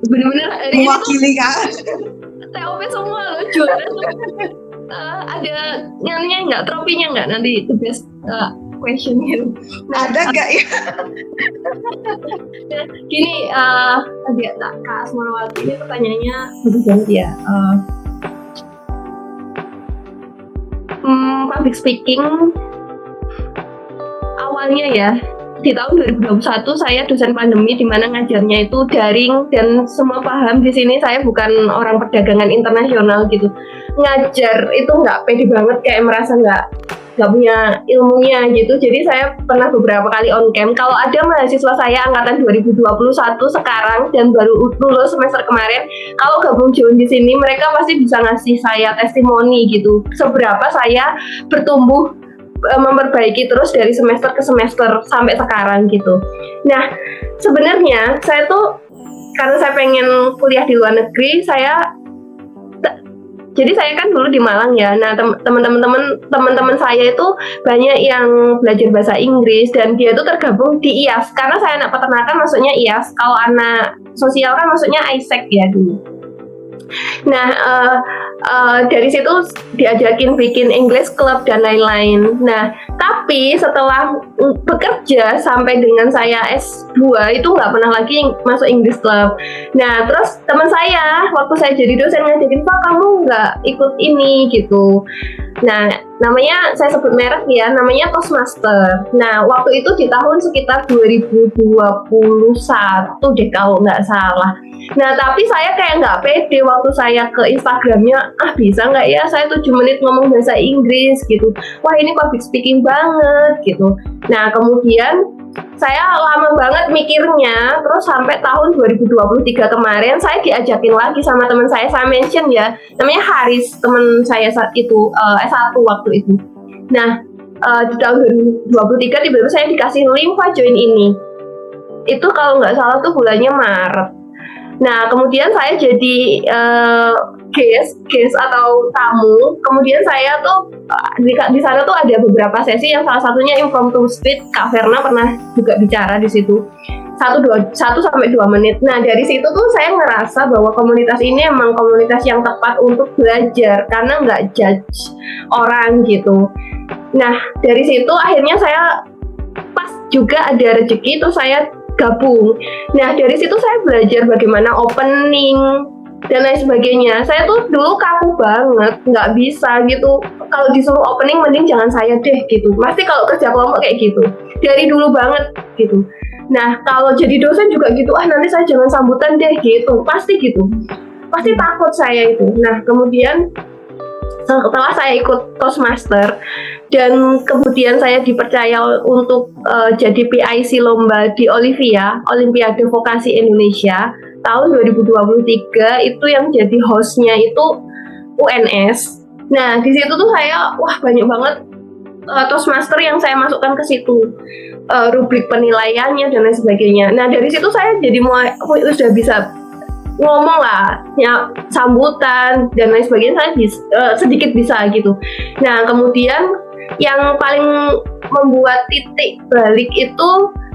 bener-bener hari ini tuh mewakili Kak. TOP semua loh, juara tuh. Ada nyanyinya nggak, tropinya nggak nanti the best question gitu. Nah, Ada nggak ya? gini, tadi Kak Asmawati ini pertanyaannya bagus banget ya. Public speaking awalnya ya, di tahun 2021 saya dosen pandemi di mana ngajarnya itu daring dan semua paham. Di sini saya bukan orang perdagangan internasional gitu. Ngajar itu nggak pede banget, kayak merasa nggak punya ilmunya gitu. Jadi saya pernah beberapa kali on cam. Kalau ada mahasiswa saya angkatan 2021 sekarang dan baru lulus semester kemarin, kalau gabung join di sini, mereka pasti bisa ngasih saya testimoni gitu. Seberapa saya bertumbuh, memperbaiki terus dari semester ke semester sampai sekarang gitu. Nah, sebenarnya saya tuh karena saya pengen kuliah di luar negeri, jadi saya kan dulu di Malang ya. Nah, teman-teman saya itu banyak yang belajar bahasa Inggris dan dia itu tergabung di IAS. Karena saya anak peternakan masuknya IAS. Kalau anak sosial kan masuknya ISEC ya dulu. Nah, dari situ diajakin bikin English Club dan lain-lain. Nah, tapi setelah bekerja sampai dengan saya S2 itu nggak pernah lagi masuk English Club. Nah, terus teman saya waktu saya jadi dosen ngajakin, Pak kamu nggak ikut ini gitu. Nah, namanya saya sebut merek ya, namanya Toastmaster. Nah, waktu itu di tahun sekitar 2021 deh kalau nggak salah. Nah, tapi saya kayak nggak pede waktu saya ke Instagramnya, bisa nggak ya saya 7 menit ngomong bahasa Inggris gitu. Wah, ini public speaking banget gitu. Nah, kemudian saya lama banget mikirnya, terus sampai tahun 2023 kemarin saya diajakin lagi sama teman saya mention ya, namanya Haris, teman saya saat itu S1 waktu itu. Nah, di tahun 2023 tiba-tiba saya dikasih link, Pak join ini. Itu kalau nggak salah tuh bulannya Maret. Nah, kemudian saya jadi guest atau tamu. Kemudian saya tuh di sana tuh ada beberapa sesi yang salah satunya impromptu speech. Kak Verna pernah juga bicara di situ. 1 sampai 2 menit. Nah, dari situ tuh saya ngerasa bahwa komunitas ini emang komunitas yang tepat untuk belajar karena nggak judge orang gitu. Nah, dari situ akhirnya saya pas juga ada rezeki itu saya gabung. Nah, dari situ saya belajar bagaimana opening dan lain sebagainya. Saya tuh dulu kaku banget, nggak bisa gitu. Kalau disuruh opening mending jangan saya deh gitu. Pasti kalau kerja kelompok kayak gitu. Dari dulu banget gitu. Nah, kalau jadi dosen juga gitu, nanti saya jangan sambutan deh gitu. Pasti gitu. Pasti takut saya itu. Nah, kemudian setelah saya ikut Toastmaster dan kemudian saya dipercaya untuk jadi PIC lomba di Olivia, Olimpiade Vokasi Indonesia tahun 2023, itu yang jadi hostnya itu UNS. Nah, di situ tuh saya banyak banget Toastmaster yang saya masukkan ke situ, rubrik penilaiannya dan lain sebagainya. Nah, dari situ saya jadi sudah bisa ngomong lah, ya, sambutan dan lain sebagainya. Saya sedikit bisa gitu. Nah, kemudian yang paling membuat titik balik itu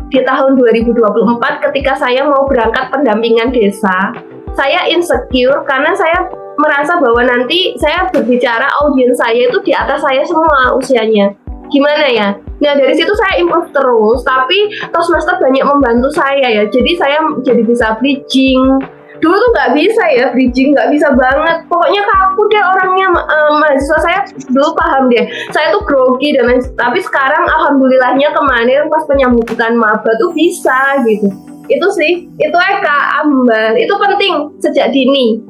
di tahun 2024 ketika saya mau berangkat pendampingan desa. Saya insecure karena saya merasa bahwa nanti saya berbicara audiens saya itu di atas saya semua usianya. Gimana ya? Nah, dari situ saya improve terus, tapi Toastmaster banyak membantu saya ya. Jadi saya jadi bisa bridging. Dulu tuh nggak bisa ya bridging, nggak bisa banget. Pokoknya kaku deh orangnya. Mahasiswa saya dulu paham deh. Saya tuh grogi dan lain. Tapi sekarang alhamdulillahnya kemarin pas penyambutan maba tuh bisa gitu. Itu sih, itu Kak Ambar. Itu penting sejak dini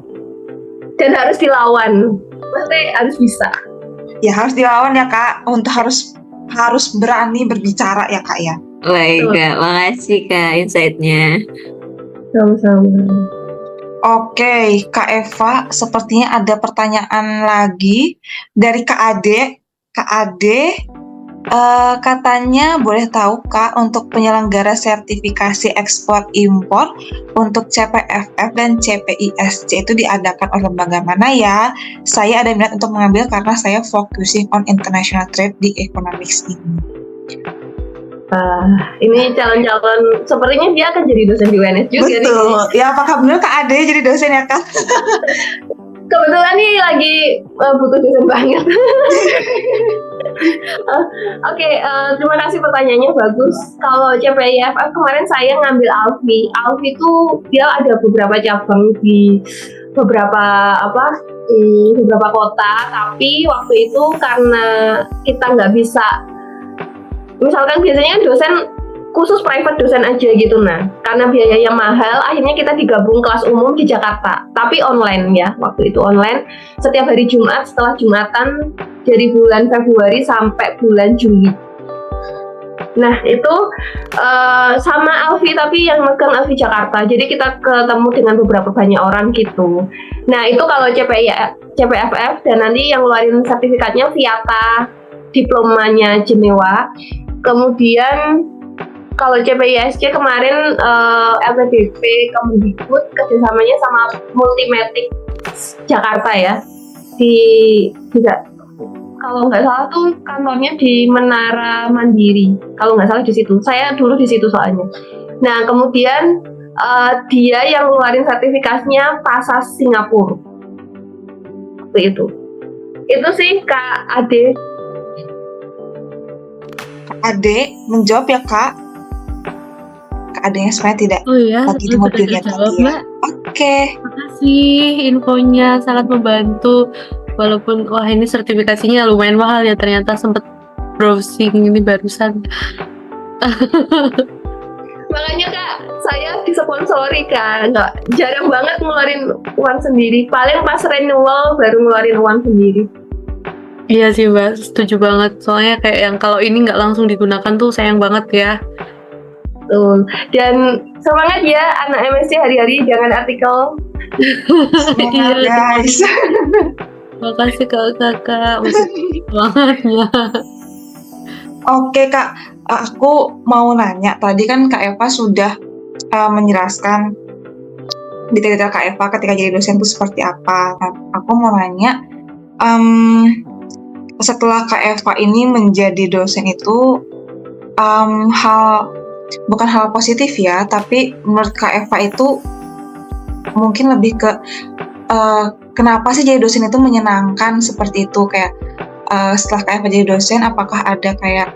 dan harus dilawan. Maksudnya harus bisa. Ya harus dilawan ya Kak, untuk harus berani berbicara ya Kak ya. Baik Kak, makasih Kak insight-nya. Sama-sama. Oke, Kak Eva, sepertinya ada pertanyaan lagi dari Kak Ade. Kak Ade, katanya boleh tahu Kak, untuk penyelenggara sertifikasi ekspor impor untuk CPFF dan CPISC itu diadakan oleh lembaga mana ya? Saya ada minat untuk mengambil karena saya focusing on international trade di economics ini. Ini calon-calon, sepertinya dia akan jadi dosen di UNS juga. Betul, ya apakah benar Kak Ade jadi dosen ya Kak? Kebetulan nih lagi butuh dosen banget. Oke, terima kasih pertanyaannya, bagus. Kalau CPIFF kemarin saya ngambil Alfi. Alfi itu dia ada beberapa cabang di beberapa kota, tapi waktu itu karena kita nggak bisa, misalkan biasanya dosen khusus private dosen aja gitu, nah karena biayanya mahal akhirnya kita digabung kelas umum di Jakarta, tapi online ya, waktu itu online setiap hari Jumat setelah Jumatan dari bulan Februari sampai bulan Juli. Nah itu sama Alfi, tapi yang megang Alfi Jakarta, jadi kita ketemu dengan beberapa banyak orang gitu. Nah itu kalau CPFF, dan nanti yang ngeluarin sertifikatnya Viata, diplomanya Jenewa. Kemudian kalau CPISC kemarin LPDP Kemendikbud kerjasamanya sama Multimatic Jakarta ya, kalau nggak salah tuh kantornya di Menara Mandiri, kalau nggak salah di situ. Saya dulu di situ soalnya. Nah kemudian dia yang ngeluarin sertifikatnya Pasas Singapura. Itu sih Kak Ade. Ade menjawab ya Kak. Kak Adenya sebenarnya tidak lagi di mobilnya tadi ya. Oke. Makasih infonya, sangat membantu. Walaupun ini sertifikasinya lumayan mahal ya, ternyata sempat browsing ini barusan. Makanya Kak, saya disponsori kan, jarang banget ngeluarin uang sendiri. Paling pas renewal baru ngeluarin uang sendiri. Iya sih Mbak, setuju banget. Soalnya kayak yang kalau ini nggak langsung digunakan tuh sayang banget ya. Betul. Dan semangat ya anak MSc hari-hari, jangan artikel. Semangat guys. Makasih kakak, semangatnya. Oke Kak, aku mau nanya, tadi kan Kak Eva sudah menjelaskan detail-detail Kak Eva ketika jadi dosen itu seperti apa. Nah, aku mau nanya, setelah Kak Eva ini menjadi dosen itu bukan hal positif ya, tapi menurut Kak Eva itu mungkin lebih ke kenapa sih jadi dosen itu menyenangkan seperti itu, kayak setelah Kak Eva jadi dosen, apakah ada kayak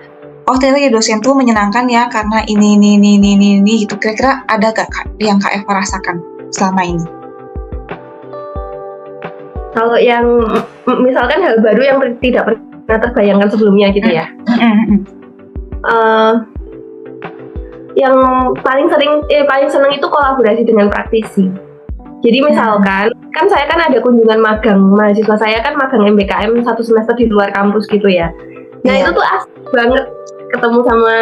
ternyata jadi dosen tuh menyenangkan ya karena ini gitu. Kira-kira ada gak yang Kak Eva rasakan selama ini? Kalau yang misalkan hal baru yang tidak pernah terbayangkan sebelumnya gitu ya. Yang paling senang itu kolaborasi dengan praktisi. Jadi misalkan kan saya kan ada kunjungan magang, mahasiswa saya kan magang MBKM 1 semester di luar kampus gitu ya. Nah itu tuh asik banget ketemu sama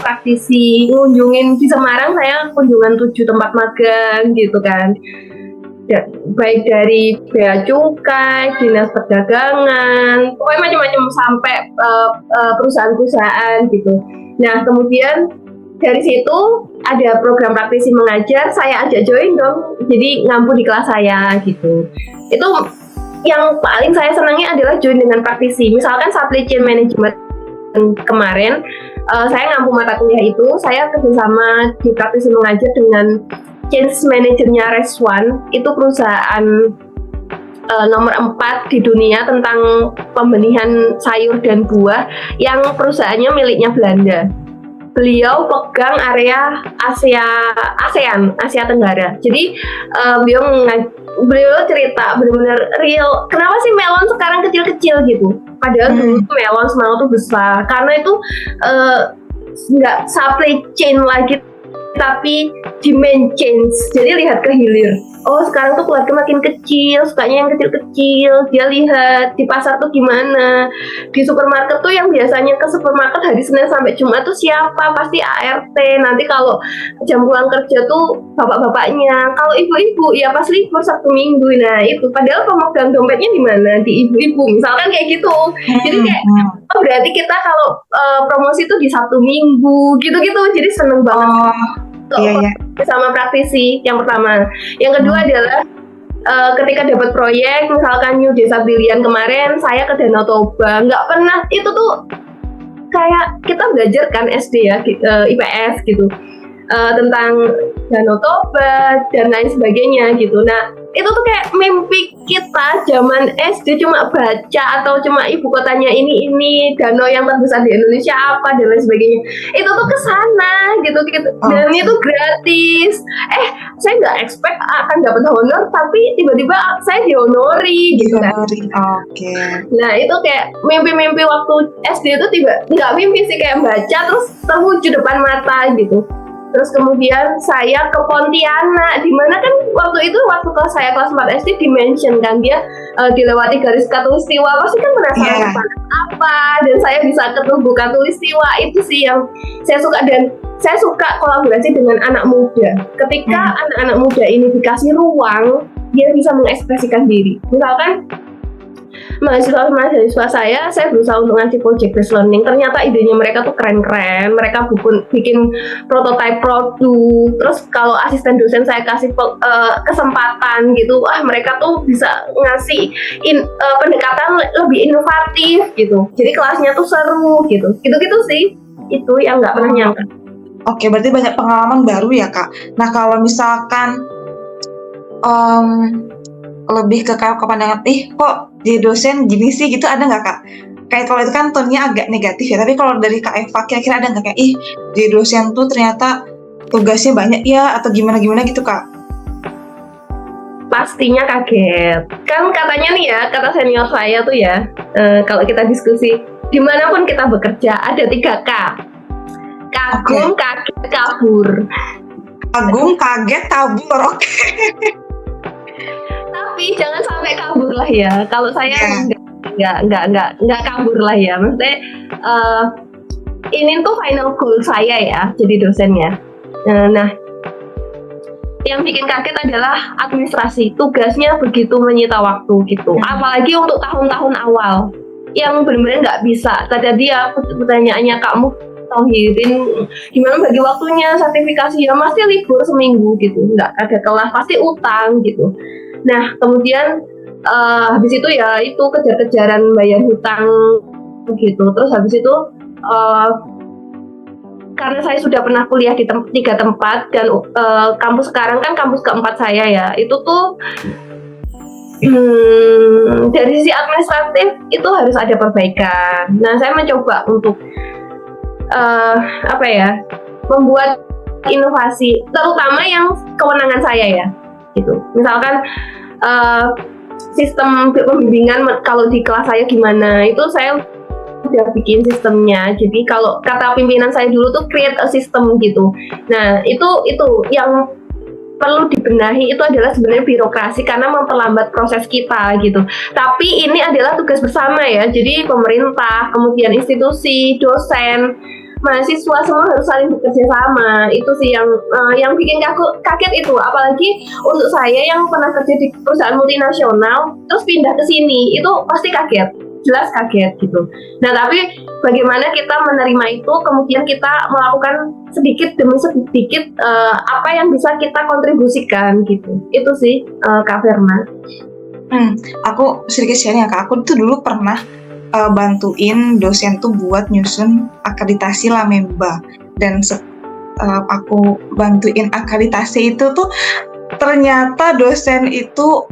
praktisi, ngunjungin di Semarang saya kunjungan 7 tempat magang gitu kan. Baik dari bea cukai, dinas perdagangan, pokoknya macam-macam sampai perusahaan-perusahaan gitu. Nah kemudian dari situ ada program praktisi mengajar, saya ajak join dong, jadi ngampu di kelas saya gitu. Itu yang paling saya senangi adalah join dengan praktisi. Misalkan supply chain management kemarin, saya ngampu mata kuliah itu, saya kerjasama di praktisi mengajar dengan change manajernya Reswan, itu perusahaan nomor 4 di dunia tentang pembenihan sayur dan buah yang perusahaannya miliknya Belanda. Beliau pegang area ASEAN, Asia Tenggara. Jadi beliau cerita benar-benar real. Kenapa sih melon sekarang kecil-kecil gitu? Padahal dulu melon semua tuh besar. Karena itu nggak supply chain lagi, tapi demand change. Jadi lihat ke hilir. Oh sekarang tuh keluarga makin kecil, sukanya yang kecil-kecil. Dia lihat di pasar tuh gimana. Di supermarket tuh yang biasanya ke supermarket hari Senin sampai Jumat tuh siapa? Pasti ART. Nanti kalau jam pulang kerja tuh bapak-bapaknya. Kalau ibu-ibu ya pas libur Sabtu Minggu. Nah itu padahal pemegang dompetnya di mana? Di ibu-ibu. Misalkan kayak gitu. Jadi kayak berarti kita kalau promosi tuh di Sabtu Minggu gitu-gitu. Jadi seneng banget. Sama praktisi yang pertama. Yang kedua adalah ketika dapat proyek, misalkan New Desa Brilian kemarin, saya ke Danau Toba, nggak pernah, itu tuh kayak kita belajar kan SD ya, IPS gitu, tentang Danau Toba dan lain sebagainya gitu. Nah itu tuh kayak mimpi kita zaman SD, cuma baca atau cuma ibu kotanya ini danau yang terbesar di Indonesia apa dan lain sebagainya. Itu tuh kesana gitu dan itu gratis. Saya nggak expect akan dapat honor, tapi tiba-tiba saya dihonori gitu kan. Nah itu kayak mimpi-mimpi waktu SD itu nggak mimpi sih, kayak baca terus terwujud depan mata gitu. Terus kemudian saya ke Pontianak, di mana kan waktu saya kelas 4 SD dimention kan, dia dilewati garis Katulistiwa, pasti kan penasaran apa, dan saya bisa ketemu Katulistiwa. Itu sih yang saya suka, dan saya suka kolaborasi dengan anak muda. Ketika anak-anak muda ini dikasih ruang, dia bisa mengekspresikan diri. Misalkan mahasiswa saya berusaha untuk ngasih project based learning. Ternyata idenya mereka tuh keren-keren. Mereka bikin prototype produk. Terus kalau asisten dosen saya kasih kesempatan gitu, mereka tuh bisa ngasih pendekatan lebih inovatif gitu. Jadi kelasnya tuh seru gitu. Gitu-gitu sih. Itu yang nggak pernah nyangka. Oke, berarti banyak pengalaman baru ya Kak. Nah kalau misalkan lebih ke pandangan, kok jadi dosen gini sih gitu, ada nggak Kak? Kayak kalau itu kan tone-nya agak negatif ya, tapi kalau dari Kak Eva kira-kira ada nggak kayak, jadi dosen tuh ternyata tugasnya banyak ya, atau gimana-gimana gitu Kak? Pastinya kaget. Kan katanya nih ya, kata senior saya tuh ya, kalau kita diskusi, dimanapun kita bekerja ada 3 K. Kagum, kaget, kabur. Kagum, kaget, kabur, oke. Tapi jangan sampai kabur lah ya. Kalau saya nggak kabur lah ya. Maksudnya ini tuh final goal saya ya, jadi dosennya. Nah, yang bikin kaget adalah administrasi. Tugasnya begitu menyita waktu gitu. Apalagi untuk tahun-tahun awal yang benar-benar nggak bisa. Tadi aku pertanyaannya kamu Tohirin gimana bagi waktunya sertifikasi, ya masih libur seminggu gitu, nggak ada kelas, pasti utang gitu. Nah kemudian habis itu ya itu kejar-kejaran bayar hutang gitu. Terus habis itu karena saya sudah pernah kuliah di 3 tempat dan kampus sekarang kan kampus keempat saya ya, itu tuh dari sisi administratif itu harus ada perbaikan. Nah saya mencoba untuk membuat inovasi, terutama yang kewenangan saya ya gitu. Misalkan sistem pembimbingan kalau di kelas saya gimana, itu saya udah bikin sistemnya. Jadi kalau kata pimpinan saya dulu tuh create a system gitu. Nah itu yang perlu dibenahi, itu adalah sebenarnya birokrasi karena memperlambat proses kita gitu. Tapi ini adalah tugas bersama ya. Jadi pemerintah, kemudian institusi, dosen, mahasiswa semua harus saling bekerja sama. Itu sih yang bikin kaget itu. Apalagi untuk saya yang pernah kerja di perusahaan multinasional terus pindah ke sini, itu pasti kaget. Jelas kaget gitu. Nah tapi bagaimana kita menerima itu, kemudian kita melakukan sedikit demi sedikit apa yang bisa kita kontribusikan gitu. Itu sih Kak Verna. Aku sedikit sharing ya Kak, aku tuh dulu pernah bantuin dosen tuh buat nyusun akreditasi Lamemba, dan aku bantuin akreditasi itu tuh ternyata dosen itu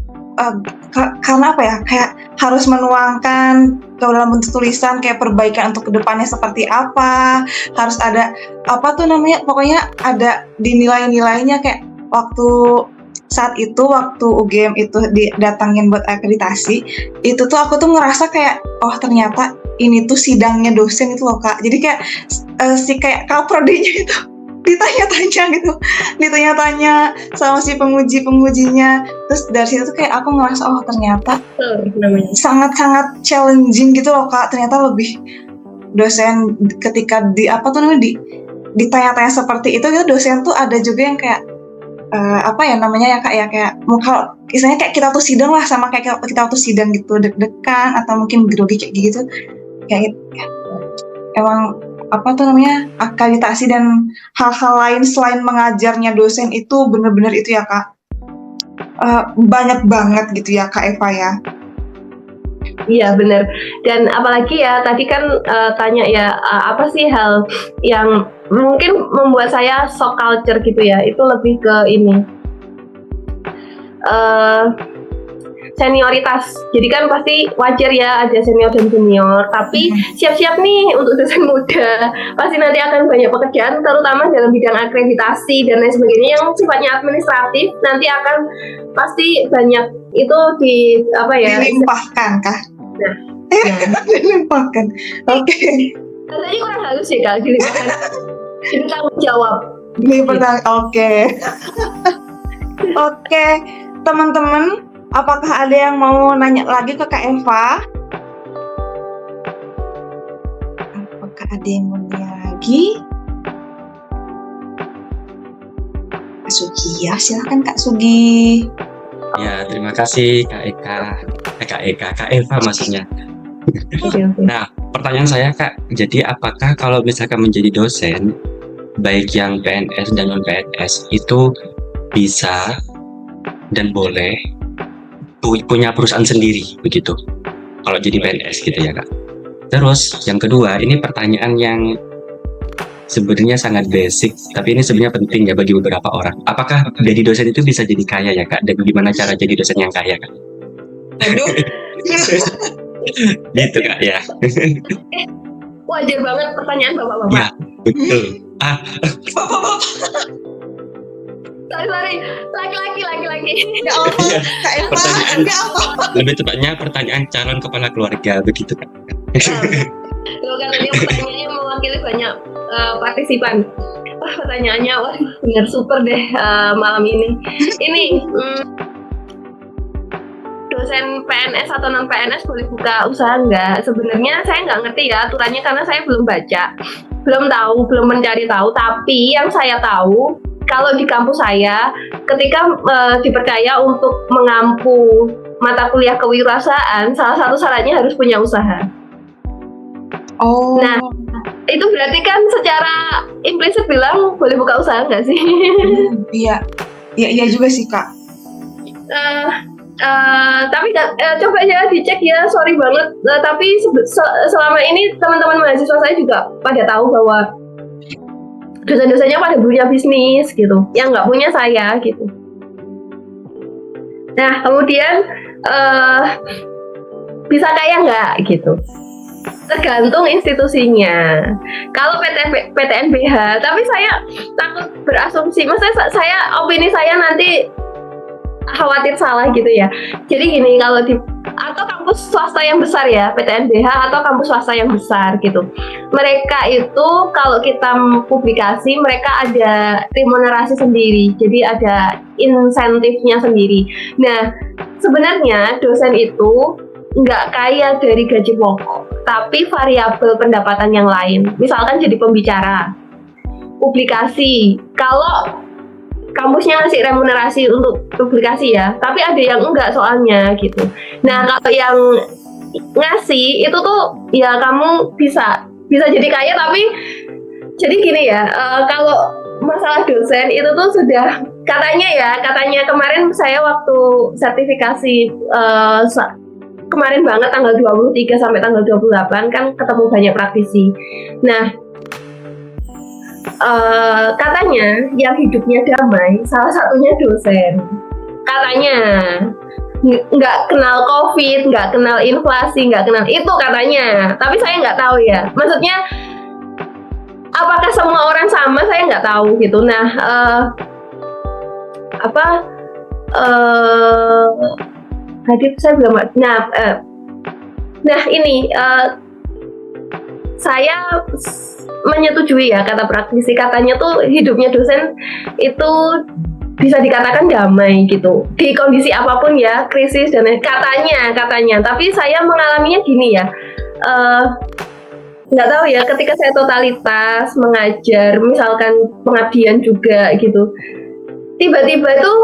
karena apa ya, kayak harus menuangkan ke dalam bentuk tulisan kayak perbaikan untuk kedepannya seperti apa, harus ada apa tuh namanya, pokoknya ada di nilai-nilainya. Kayak saat itu waktu UGM itu didatangin buat akreditasi, itu tuh aku tuh ngerasa kayak oh ternyata ini tuh sidangnya dosen itu loh Kak. Jadi kayak kayak kaprodinya itu ditanya-tanya sama si pengujinya. Terus dari situ tuh kayak aku ngerasa oh ternyata sangat-sangat challenging gitu loh Kak. Ternyata lebih dosen ketika ditanya-tanya seperti itu gitu, dosen tuh ada juga yang kayak kayak kalau misalnya kayak kita tuh sidang lah, sama kayak kita tuh sidang gitu, deg-degan atau mungkin grogi kayak gitu. Kayak emang akreditasi dan hal-hal lain selain mengajarnya dosen itu bener-bener itu ya Kak, banyak banget gitu ya Kak Eva ya. Iya benar. Dan apalagi ya tadi kan tanya ya apa sih hal yang mungkin membuat saya shock culture gitu ya, itu lebih ke ini senioritas. Jadi kan pasti wajar ya ada senior dan junior, tapi siap-siap nih untuk dosen muda, pasti nanti akan banyak pekerjaan terutama dalam bidang akreditasi dan lain sebagainya yang sifatnya administratif, nanti akan pasti banyak itu dilimpahkan Kak. Dilimpahkan. Oke. Rasanya kurang halus ya Kak, dilimpahkan. Ini tanggung jawab. Oke, teman-teman, apakah ada yang mau nanya lagi ke Kak Eva? Apakah ada yang mau nanya lagi? Kak Sugi ya, silakan Kak Sugi. Ya, terima kasih Kak Eva maksudnya. Nah, pertanyaan saya Kak, jadi apakah kalau misalkan menjadi dosen, baik yang PNS dan non-PNS, itu bisa dan boleh punya perusahaan sendiri begitu kalau jadi PNS gitu ya Kak? Terus yang kedua, ini pertanyaan yang sebenarnya sangat basic, tapi ini sebenarnya penting ya bagi beberapa orang. Apakah jadi dosen itu bisa jadi kaya ya Kak? Dan gimana cara jadi dosen yang kaya Kak? Aduh. Gitu Kak ya. Wajar banget pertanyaan bapak-bapak. Ya, betul. Sorry, laki-laki. Ya Allah, Kak Eva. Lebih tepatnya pertanyaan calon kepala keluarga begitu Kak. Kalau katanya pertanyaannya mewakili banyak partisipan. Wah, pertanyaannya benar super deh malam ini. Ini dosen PNS atau non PNS boleh buka usaha nggak? Sebenarnya saya nggak ngerti ya aturannya karena saya belum baca, belum mencari tahu. Tapi yang saya tahu, kalau di kampus saya, ketika dipercaya untuk mengampu mata kuliah kewirausahaan, salah satu syaratnya harus punya usaha. Oh. Nah, Itu berarti kan secara implisit bilang boleh buka usaha nggak sih? Iya, iya juga sih Kak. Tapi coba ya dicek ya, sorry banget. Tapi selama ini teman-teman mahasiswa saya juga pada tahu bahwa dosen-dosennya pada punya bisnis gitu, yang nggak punya saya gitu. Nah kemudian bisa kaya nggak gitu? Tergantung institusinya. Kalau PTNBH, tapi saya takut berasumsi. Maksudnya opini saya nanti khawatir salah gitu ya. Jadi gini, kalau atau kampus swasta yang besar ya, PTNBH atau kampus swasta yang besar gitu. Mereka itu kalau kita publikasi, mereka ada remunerasi sendiri. Jadi ada insentifnya sendiri. Nah, sebenarnya dosen itu nggak kaya dari gaji pokok, tapi variabel pendapatan yang lain. Misalkan jadi pembicara, publikasi. Kalau kampusnya ngasih remunerasi untuk publikasi ya, tapi ada yang enggak soalnya gitu. Nah kalau yang ngasih itu tuh ya kamu bisa jadi kaya, tapi jadi gini ya, kalau masalah dosen itu tuh sudah katanya kemarin saya waktu sertifikasi kemarin banget tanggal 23 sampai tanggal 28 kan ketemu banyak praktisi. Nah katanya yang hidupnya damai salah satunya dosen. Katanya nggak kenal COVID, nggak kenal inflasi, nggak kenal itu katanya. Tapi saya nggak tahu ya. Maksudnya apakah semua orang sama? Saya nggak tahu gitu. Nah tadi saya belum. Nah ini saya menyetujui ya kata praktisi, katanya tuh hidupnya dosen itu bisa dikatakan damai gitu di kondisi apapun ya, krisis dan katanya. Tapi saya mengalaminya gini ya, nggak tahu ya, ketika saya totalitas mengajar, misalkan pengabdian juga gitu, tiba-tiba tuh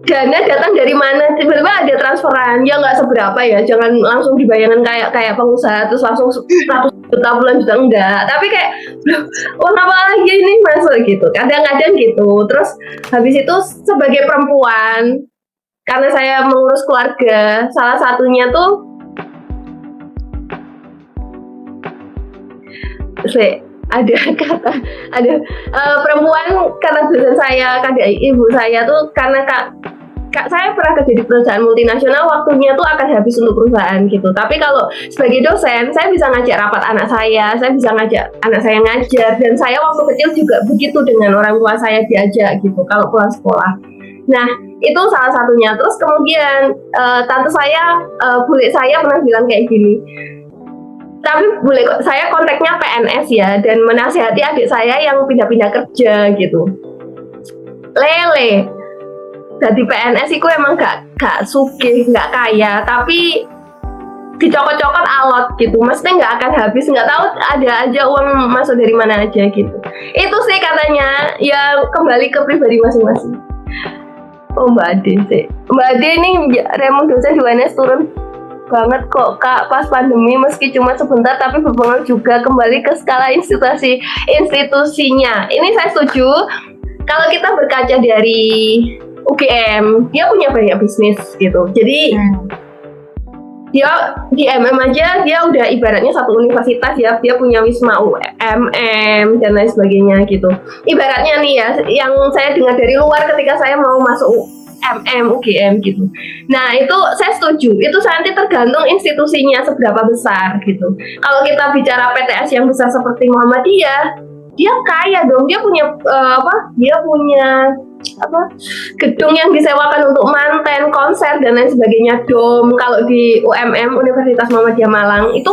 dana datang dari mana, tiba-tiba ada transferan, ya nggak seberapa ya, jangan langsung dibayangkan kayak pengusaha terus langsung 100 juta bulan juga enggak, tapi kayak apa lagi ini masuk gitu, kadang-kadang gitu. Terus habis itu sebagai perempuan, karena saya mengurus keluarga, salah satunya tuh ada perempuan, karena dosen saya, kadang ibu saya tuh, karena Kak saya pernah kerja di perusahaan multinasional, waktunya tuh akan habis untuk perusahaan gitu. Tapi kalau sebagai dosen, saya bisa ngajak rapat anak saya bisa ngajak anak saya ngajar, dan saya waktu kecil juga begitu dengan orang tua saya diajak gitu kalau pulang sekolah. Nah itu salah satunya. Terus kemudian tante saya, bule saya pernah bilang kayak gini, tapi saya kontaknya PNS ya, dan menasihati adik saya yang pindah-pindah kerja gitu. Lele jadi PNS itu emang gak sugih, gak kaya, tapi dicokot-cokot alot gitu, maksudnya nggak akan habis, nggak tahu ada aja uang masuk dari mana aja gitu. Itu sih katanya, ya kembali ke pribadi masing-masing. Oh Mbak Ade ini Raymond dosen di UNS turun banget kok Kak pas pandemi, meski cuma sebentar tapi berpengaruh juga, kembali ke skala institusinya. Ini saya setuju. Kalau kita berkaca dari UGM, dia punya banyak bisnis gitu. Jadi dia di aja dia udah ibaratnya satu universitas ya, dia punya Wisma UMM dan lain sebagainya gitu. Ibaratnya nih ya, yang saya dengar dari luar ketika saya mau masuk UGM gitu. Nah itu saya setuju, itu nanti tergantung institusinya seberapa besar gitu. Kalau kita bicara PTS yang besar seperti Muhammadiyah, dia kaya dong, dia punya gedung yang disewakan untuk manten, konser dan lain sebagainya, dom. Kalau di UMM Universitas Muhammadiyah Malang itu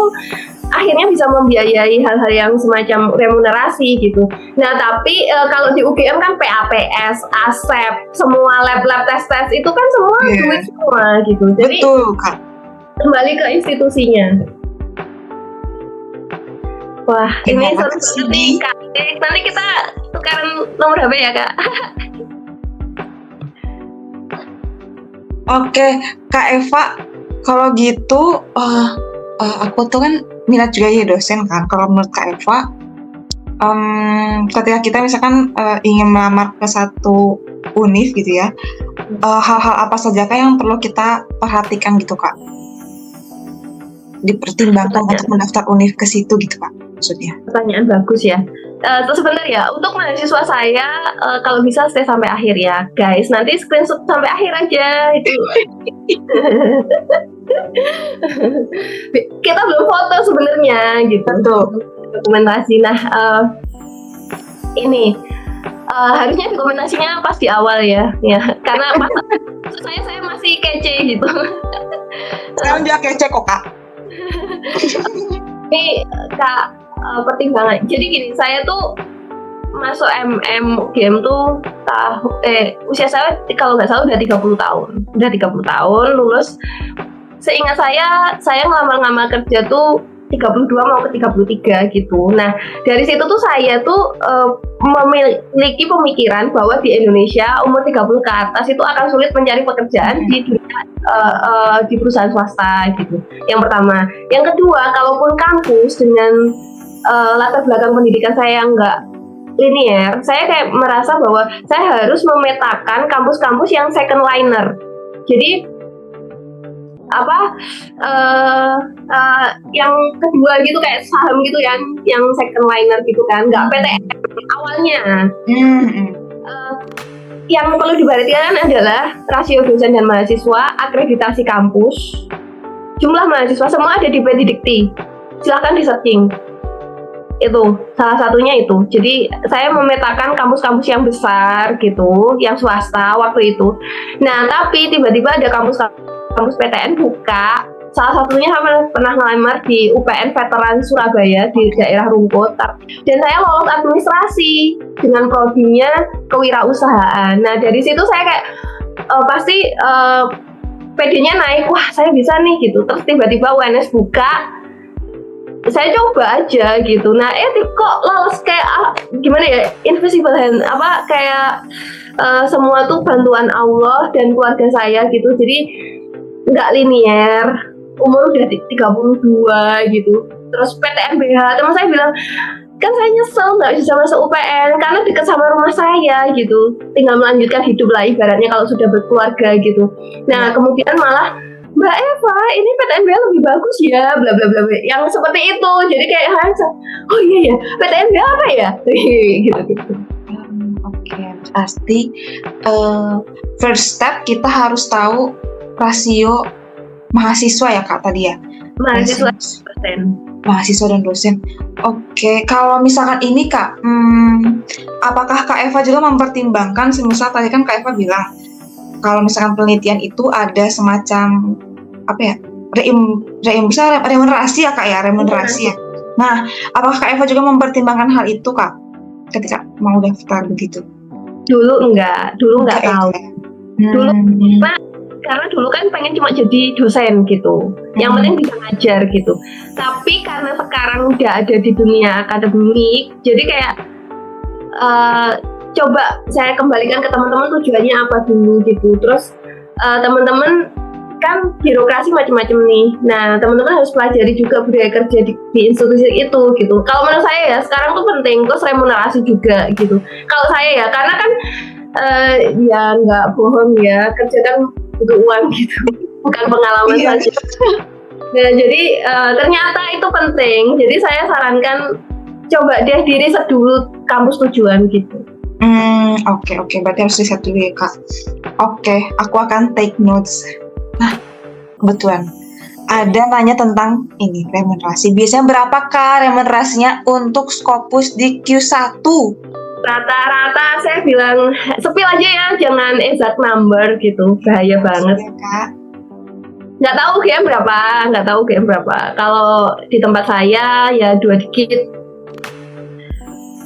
akhirnya bisa membiayai hal-hal yang semacam remunerasi gitu. Nah tapi kalau di UGM kan PAPS, ASEP, semua lab tes itu kan semua duit semua gitu. Jadi betul Kak, kembali ke institusinya. Wah ini seru banget nih Kak. Nanti kita tukaran nomor HP ya Kak. Oke, Kak Eva, kalau gitu aku tuh kan minat juga ya dosen kan. Kalau menurut Kak Eva, ketika kita misalkan ingin melamar ke satu univ gitu ya, hal-hal apa saja kak yang perlu kita perhatikan gitu kak? Dipertimbangkan untuk mendaftar univ ke situ gitu kak, maksudnya. Pertanyaan bagus ya. Terus sebentar ya, untuk mahasiswa saya kalau bisa stay sampai akhir ya, guys. Nanti screenshot sampai akhir aja itu. Kita belum foto sebenarnya gitu. Betul. Dokumentasi. Nah, ini harusnya dokumentasinya pas di awal ya, karena pas saya masih kece gitu. Sekarang dia kece kok kak. Ini kak pertimbangan. Jadi gini, saya tuh masuk UGM tuh usia saya kalau nggak salah udah 30 tahun. Udah 30 tahun lulus. Seingat saya ngelamar-ngelamar kerja tuh 32 mau ke 33 gitu. Nah, dari situ tuh saya tuh memiliki pemikiran bahwa di Indonesia umur 30 ke atas itu akan sulit mencari pekerjaan di dunia di perusahaan swasta gitu. Yang pertama. Yang kedua, kalaupun kampus dengan latar belakang pendidikan saya yang enggak linear, saya kayak merasa bahwa saya harus memetakan kampus-kampus yang second liner. Jadi yang kedua gitu kayak saham gitu kan, yang second liner gitu kan, nggak PTN awalnya. Yang perlu diperhatikan adalah rasio dosen dan mahasiswa, akreditasi kampus, jumlah mahasiswa semua ada di Pendidikti. Silahkan di searching. Itu salah satunya itu. Jadi saya memetakan kampus-kampus yang besar gitu, yang swasta waktu itu. Nah, tapi tiba-tiba ada kampus PTN buka. Salah satunya saya pernah ngelamar di UPN Veteran Surabaya di daerah Rungkut. Dan saya lolos administrasi dengan prodinya kewirausahaan. Nah, dari situ saya kayak pasti PD-nya naik. Wah, saya bisa nih gitu. Terus tiba-tiba UNS buka. Saya coba aja gitu. Nah, kok lolos kayak gimana ya? Invisible hand kayak semua tuh bantuan Allah dan keluarga saya gitu. Jadi nggak linear, umur udah 32 gitu. Terus PTNBH, teman saya bilang, kan saya nyesel nggak bisa masuk UPN karena dekat sama rumah saya gitu. Tinggal melanjutkan hidup lah ibaratnya kalau sudah berkeluarga gitu. Nah, kemudian malah Mbak Eva, ini PTNBH lebih bagus ya, bla bla bla. Yang seperti itu. Jadi kayak oh iya ya, PTNBH apa ya? gitu. Oke, pasti first step kita harus tahu rasio mahasiswa ya kak tadi ya. Mahasiswa dan dosen. Oke, kalau misalkan ini kak, apakah Kak Eva juga mempertimbangkan, semisal tadi kan Kak Eva bilang kalau misalkan penelitian itu ada semacam remunerasi ya kak ya, remunerasi ya. Nah, apakah Kak Eva juga mempertimbangkan hal itu kak ketika mau daftar begitu? Dulu enggak tahu. Dulu karena dulu kan pengen cuma jadi dosen gitu, yang penting bisa ngajar gitu. Tapi karena sekarang udah ada di dunia akademik, jadi kayak coba saya kembalikan ke teman-teman tujuannya apa dulu gitu. Terus teman-teman kan birokrasi macam-macam nih. Nah, teman-teman harus pelajari juga budaya kerja di institusi itu gitu. Kalau menurut saya ya sekarang tuh penting, terus remunerasi juga gitu. Kalau saya ya, karena kan ya nggak bohong ya, kerja kan butuh uang gitu, bukan pengalaman saja. Nah, jadi ternyata itu penting. Jadi saya sarankan coba deh di riset dulu kampus tujuan gitu. Oke, berarti harus riset dulu ya kak. Oke, aku akan take notes. Nah, kebetulan ada nanya tentang ini remunerasi. Biasanya berapa kak remunerasinya untuk Scopus di Q1? Rata-rata saya bilang sepil aja ya, jangan exact number gitu, bahaya banget. Ya, kak. Nggak tahu UGM berapa. Kalau di tempat saya ya 2 digit.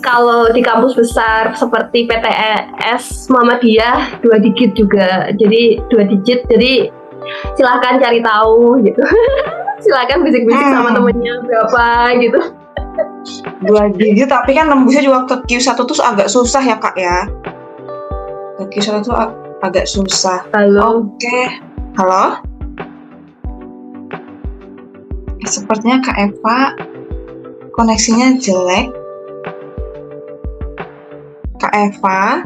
Kalau di kampus besar seperti PTS Muhammadiyah 2 digit juga. Jadi 2 digit. Jadi silahkan cari tahu gitu. Silahkan bisik-bisik sama temennya berapa gitu. 2 digit, tapi kan nembusnya juga ke Q1 tuh agak susah ya kak ya. Ke Q1 tuh agak susah. Halo. Oke. Halo. Sepertinya Kak Eva koneksinya jelek. Kak Eva.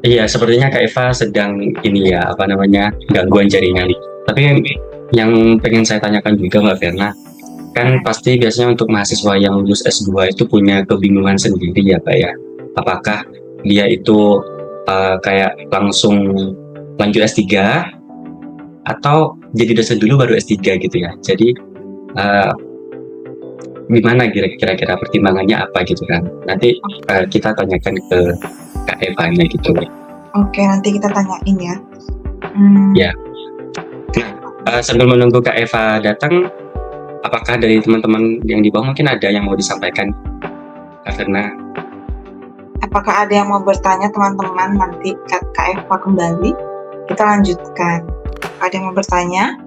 Iya, sepertinya Kak Eva sedang ini ya, apa namanya, gangguan jaringan. Tapi yang pengen saya tanyakan juga Mbak Verna, kan pasti biasanya untuk mahasiswa yang lulus S2 itu punya kebingungan sendiri ya Pak ya. Apakah dia itu kayak langsung lanjut S3 atau jadi dosen dulu baru S3 gitu ya. Jadi gimana kira-kira pertimbangannya apa gitu kan. Nanti kita tanyakan ke Kak Eva-nya gitu. Oke, nanti kita tanyain ya. Ya. Nah, sambil menunggu Kak Eva datang, apakah dari teman-teman yang di bawah mungkin ada yang mau disampaikan, Kak Verna? Apakah ada yang mau bertanya teman-teman? Nanti Kak Eva kembali, kita lanjutkan. Ada yang mau bertanya?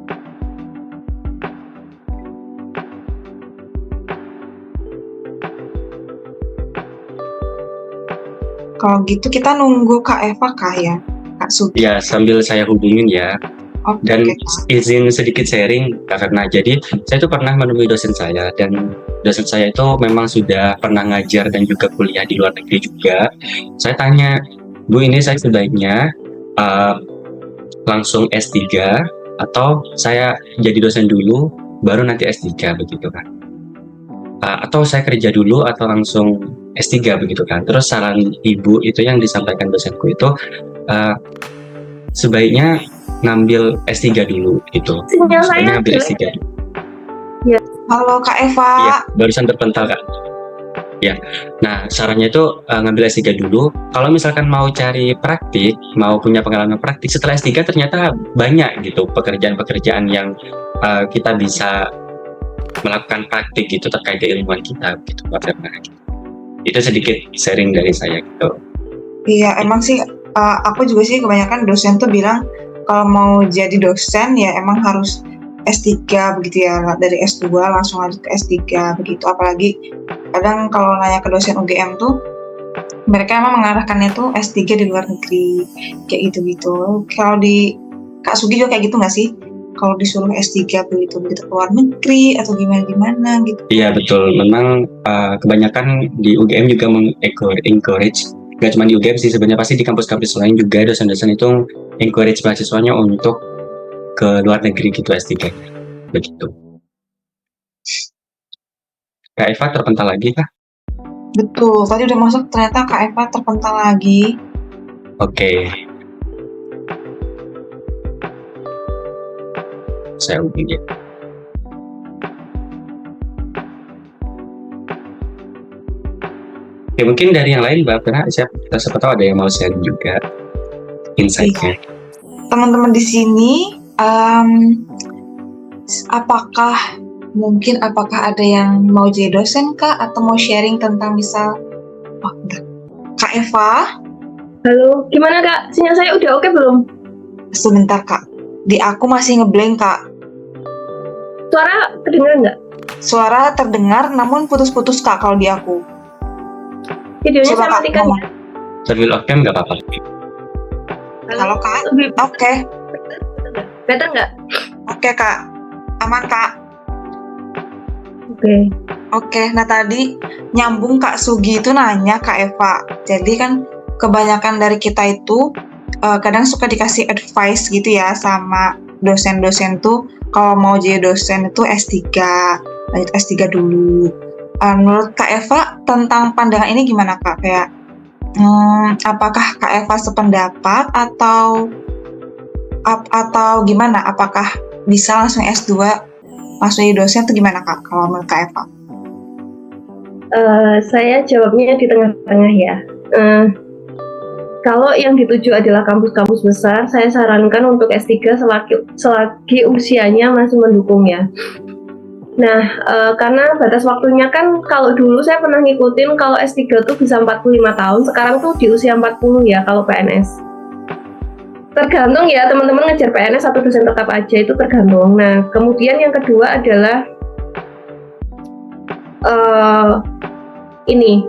Kalau gitu kita nunggu Kak Eva kah ya? Kak Sugi? Ya, sambil saya hubungin ya. Oke, Dan Kak. izin sedikit sharing, Kak Verna. Jadi, saya tuh pernah menemui dosen saya, dan dosen saya itu memang sudah pernah ngajar dan juga kuliah di luar negeri juga. Saya tanya, Bu, ini saya sebaiknya langsung S3 atau saya jadi dosen dulu, baru nanti S3 begitu kan? Atau saya kerja dulu atau langsung S3 begitu kan? Terus saran ibu itu yang disampaikan dosenku itu sebaiknya ngambil S3 dulu gitu. Sinyal saya Sebaiknya ngambil jelek. S3 dulu. Halo Kak Eva. Iya, barusan terpental Kak. Ya, nah sarannya itu ngambil S3 dulu. Kalau misalkan mau cari praktik, mau punya pengalaman praktik setelah S3 ternyata banyak gitu pekerjaan-pekerjaan yang kita bisa melakukan praktik gitu terkait keilmuan kita gitu Pak Firman. Itu sedikit sharing dari saya gitu. Iya, emang sih aku juga sih kebanyakan dosen tuh bilang kalau mau jadi dosen ya emang harus S3 begitu ya, dari S2 langsung lanjut ke S3 begitu. Apalagi kadang kalau nanya ke dosen UGM tuh mereka emang mengarahkannya tuh S3 di luar negeri kayak gitu-gitu. Kalau di Kak Sugi juga kayak gitu nggak sih? Kalau disuruh S3 begitu ke luar negeri atau gimana gitu. Iya betul, memang kebanyakan di UGM juga encourage, nggak cuma di UGM sih sebenarnya, pasti di kampus-kampus lain juga dosen-dosen itu encourage mahasiswanya untuk ke luar negeri gitu S3 begitu. Kak Eva terpental lagi kah? Betul, tadi udah masuk ternyata Kak Eva terpental lagi. Oke. Saya hubungi. Oke, mungkin dari yang lain Mbak Fena, siapa tahu ada yang mau sharing juga insight-nya. Teman-teman di sini, apakah ada yang mau jadi dosen kah atau mau sharing tentang misal Kak Eva? Halo, gimana Kak? Sinyal saya udah oke belum? Sebentar Kak, di aku masih ngeblank Kak. Suara kedengeran nggak? Suara terdengar namun putus-putus Kak kalau di aku. Videonya Coba saya Kak matikan ngomong. ya? Sambil off cam nggak apa-apa. Halo Kak, Lebih oke. better nggak? Oke Kak, aman Kak. Oke. Oke, nah tadi nyambung Kak Sugi itu nanya Kak Eva. Jadi kan kebanyakan dari kita itu kadang suka dikasih advice gitu ya sama dosen-dosen tuh kalau mau jadi dosen itu S3, lanjut S3 dulu. Menurut Kak Eva tentang pandangan ini gimana Kak? Kayak apakah Kak Eva sependapat atau gimana? Apakah bisa langsung S2 langsung jadi dosen itu gimana Kak kalau menurut Kak Eva? Saya jawabnya di tengah-tengah ya. Kalau yang dituju adalah kampus-kampus besar, saya sarankan untuk S3 selagi usianya masih mendukung ya. Nah, karena batas waktunya kan kalau dulu saya pernah ngikutin kalau S3 tuh bisa 45 tahun, sekarang tuh di usia 40 ya kalau PNS. Tergantung ya teman-teman ngejar PNS atau dosen tetap aja itu tergantung. Nah, kemudian yang kedua adalah ini.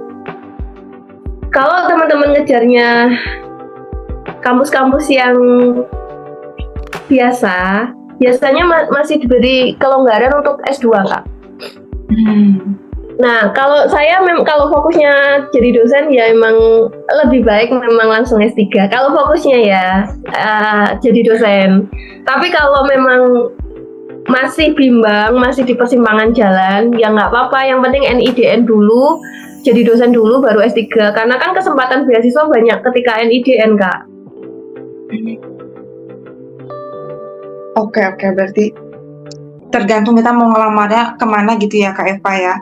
Kalau teman-teman ngejarnya kampus-kampus yang biasanya masih diberi kelonggaran untuk S2 Kak. Nah, kalau saya kalau fokusnya jadi dosen ya emang lebih baik memang langsung S3. Kalau fokusnya ya jadi dosen. Tapi kalau memang masih bimbang, masih di persimpangan jalan, ya nggak apa-apa. Yang penting NIDN dulu, jadi dosen dulu baru S3. Karena kan kesempatan beasiswa banyak ketika NIDN, Kak. Oke, berarti tergantung kita mau ngelamarnya kemana gitu ya Kak Eva ya.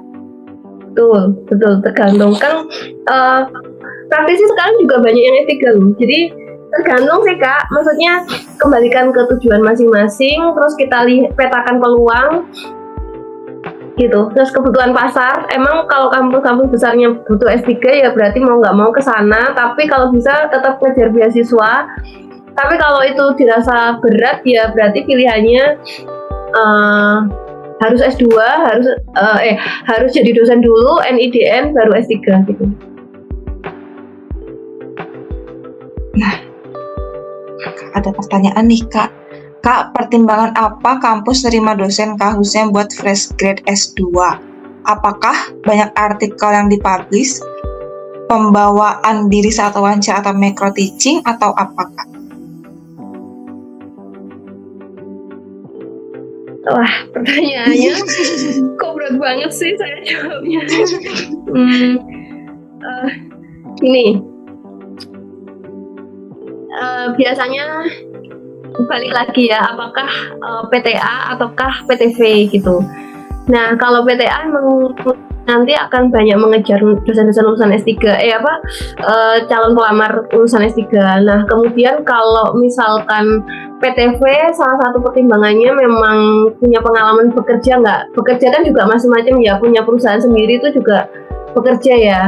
Betul, tergantung kan praktisi sekarang juga banyak yang S3 loh. Jadi tergantung sih Kak, maksudnya kembalikan ke tujuan masing-masing, terus kita petakan peluang gitu. Terus kebutuhan pasar, emang kalau kampus-kampus besarnya butuh S3 ya berarti mau nggak mau ke sana, tapi kalau bisa tetap ngejar beasiswa. Tapi kalau itu dirasa berat ya berarti pilihannya harus S2, harus jadi dosen dulu, NIDN baru S3 gitu. Nah, ada pertanyaan nih Kak. Kak, pertimbangan apa kampus terima dosen Kak khususnya buat fresh grade S2? Apakah banyak artikel yang dipublish, pembawaan diri saat wawancara atau micro teaching atau apa Kak? Wah, pertanyaannya kok berat banget sih saya jawabnya. Gini, biasanya balik lagi ya, apakah PTA ataukah PTV gitu. Nah, kalau PTA emang nanti akan banyak mengejar dosen-dosen lulusan S3, calon pelamar lulusan S3. Nah, kemudian kalau misalkan PTV, salah satu pertimbangannya memang punya pengalaman bekerja nggak? Bekerja kan juga macam-macam ya, punya perusahaan sendiri itu juga bekerja ya,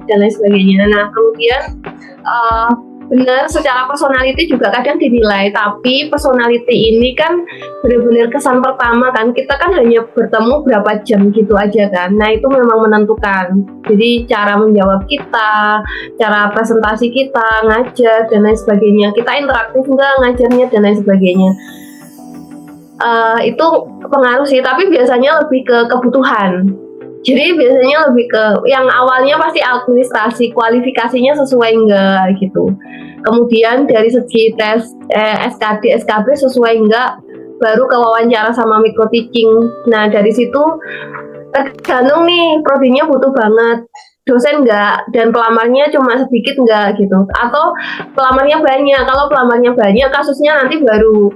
dan lain sebagainya. Nah, kemudian benar secara personality juga kadang dinilai, tapi personality ini kan benar-benar kesan pertama kan, kita kan hanya bertemu berapa jam gitu aja kan. Nah, itu memang menentukan. Jadi cara menjawab kita, cara presentasi kita, ngajar dan lain sebagainya, kita interaktif nggak ngajarnya dan lain sebagainya, itu pengaruh sih. Tapi biasanya lebih ke kebutuhan. Jadi biasanya lebih ke yang awalnya pasti administrasi, kualifikasinya sesuai enggak gitu. Kemudian dari segi tes SKD, SKB sesuai enggak, baru ke wawancara sama micro teaching. Nah, dari situ tergantung nih, prodinya butuh banget dosen enggak, dan pelamarnya cuma sedikit enggak gitu. Atau pelamarnya banyak, kalau pelamarnya banyak kasusnya nanti baru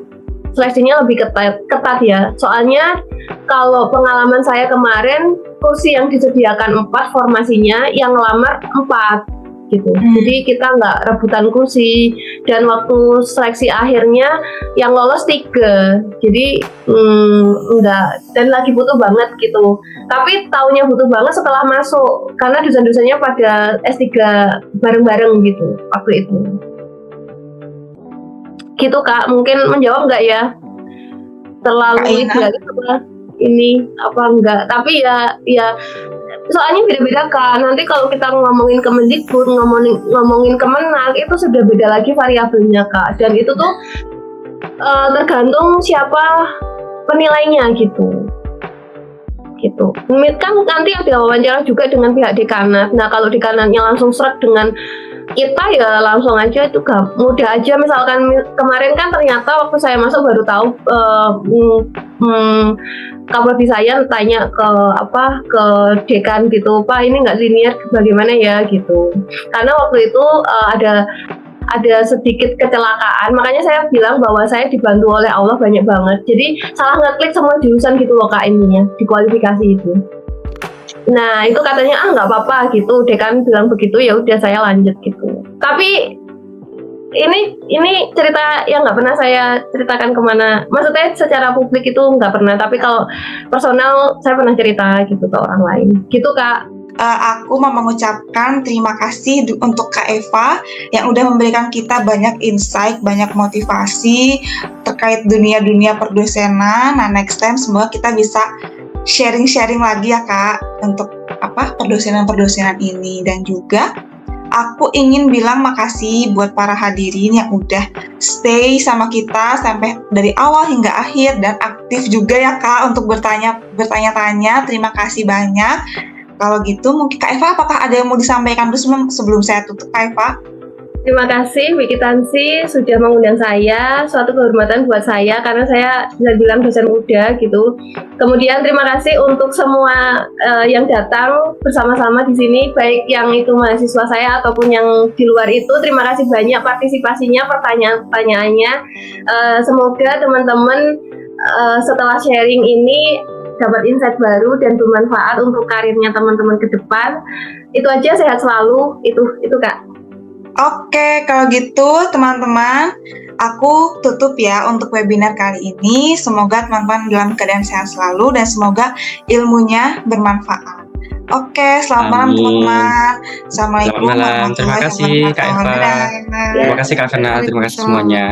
seleksinya lebih ketat ya. Soalnya kalau pengalaman saya kemarin, kursi yang disediakan 4 formasinya, yang ngelamar 4 gitu. Jadi kita nggak rebutan kursi, dan waktu seleksi akhirnya yang lolos 3. Jadi enggak, dan lagi butuh banget gitu. Tapi taunya butuh banget setelah masuk, karena dosen-dosennya pada S3 bareng-bareng gitu waktu itu. Gitu Kak, mungkin menjawab nggak ya? Terlalu ini apa enggak? Tapi ya soalnya beda-beda kan. Nanti kalau kita ngomongin Kemendikbud, ngomongin Kemenak, itu sudah beda lagi variabelnya Kak. Dan itu tuh tergantung siapa penilainya gitu. Kan nanti ada wawancara juga dengan pihak dekanat. Nah, kalau dekanatnya langsung serak dengan kita ya langsung aja itu mudah aja. Misalkan kemarin kan ternyata waktu saya masuk baru tahu Kapolri saya tanya ke dekan gitu, Pak ini nggak linear bagaimana ya gitu. Karena waktu itu ada sedikit kecelakaan, makanya saya bilang bahwa saya dibantu oleh Allah banyak banget. Jadi salah ngeklik semua jurusan gitu loh Kak ininya di kualifikasi itu. Nah itu katanya nggak apa-apa gitu, dekan bilang begitu, ya udah saya lanjut gitu. Tapi ini cerita yang nggak pernah saya ceritakan kemana, maksudnya secara publik itu nggak pernah, tapi kalau personal saya pernah cerita gitu ke orang lain gitu Kak. Aku mau mengucapkan terima kasih untuk Kak Eva yang udah memberikan kita banyak insight, banyak motivasi terkait dunia perdosenan. Nah, next time semoga kita bisa sharing lagi ya Kak untuk perdosenan ini. Dan juga aku ingin bilang makasih buat para hadirin yang udah stay sama kita sampai dari awal hingga akhir dan aktif juga ya Kak untuk bertanya-tanya. Terima kasih banyak. Kalau gitu mungkin Kak Eva, apakah ada yang mau disampaikan dulu sebelum saya tutup, Kak Eva? Terima kasih Wiki Tansi sudah mengundang saya, suatu kehormatan buat saya karena saya bisa bilang dosen muda gitu. Kemudian terima kasih untuk semua yang datang bersama-sama di sini, baik yang itu mahasiswa saya ataupun yang di luar itu. Terima kasih banyak partisipasinya, pertanyaan-pertanyaannya. Semoga teman-teman setelah sharing ini dapat insight baru dan bermanfaat untuk karirnya teman-teman ke depan. Itu aja, sehat selalu. Itu Kak. Oke, kalau gitu teman-teman, aku tutup ya untuk webinar kali ini. Semoga teman-teman dalam keadaan sehat selalu dan semoga ilmunya bermanfaat. Oke, selamat malam Amin. teman-teman. Assalamualaikum Selamat malam. Terima kasih Kak Eva. warahmatullahi wabarakatuh. Terima kasih Kak Fena. Terima kasih semuanya.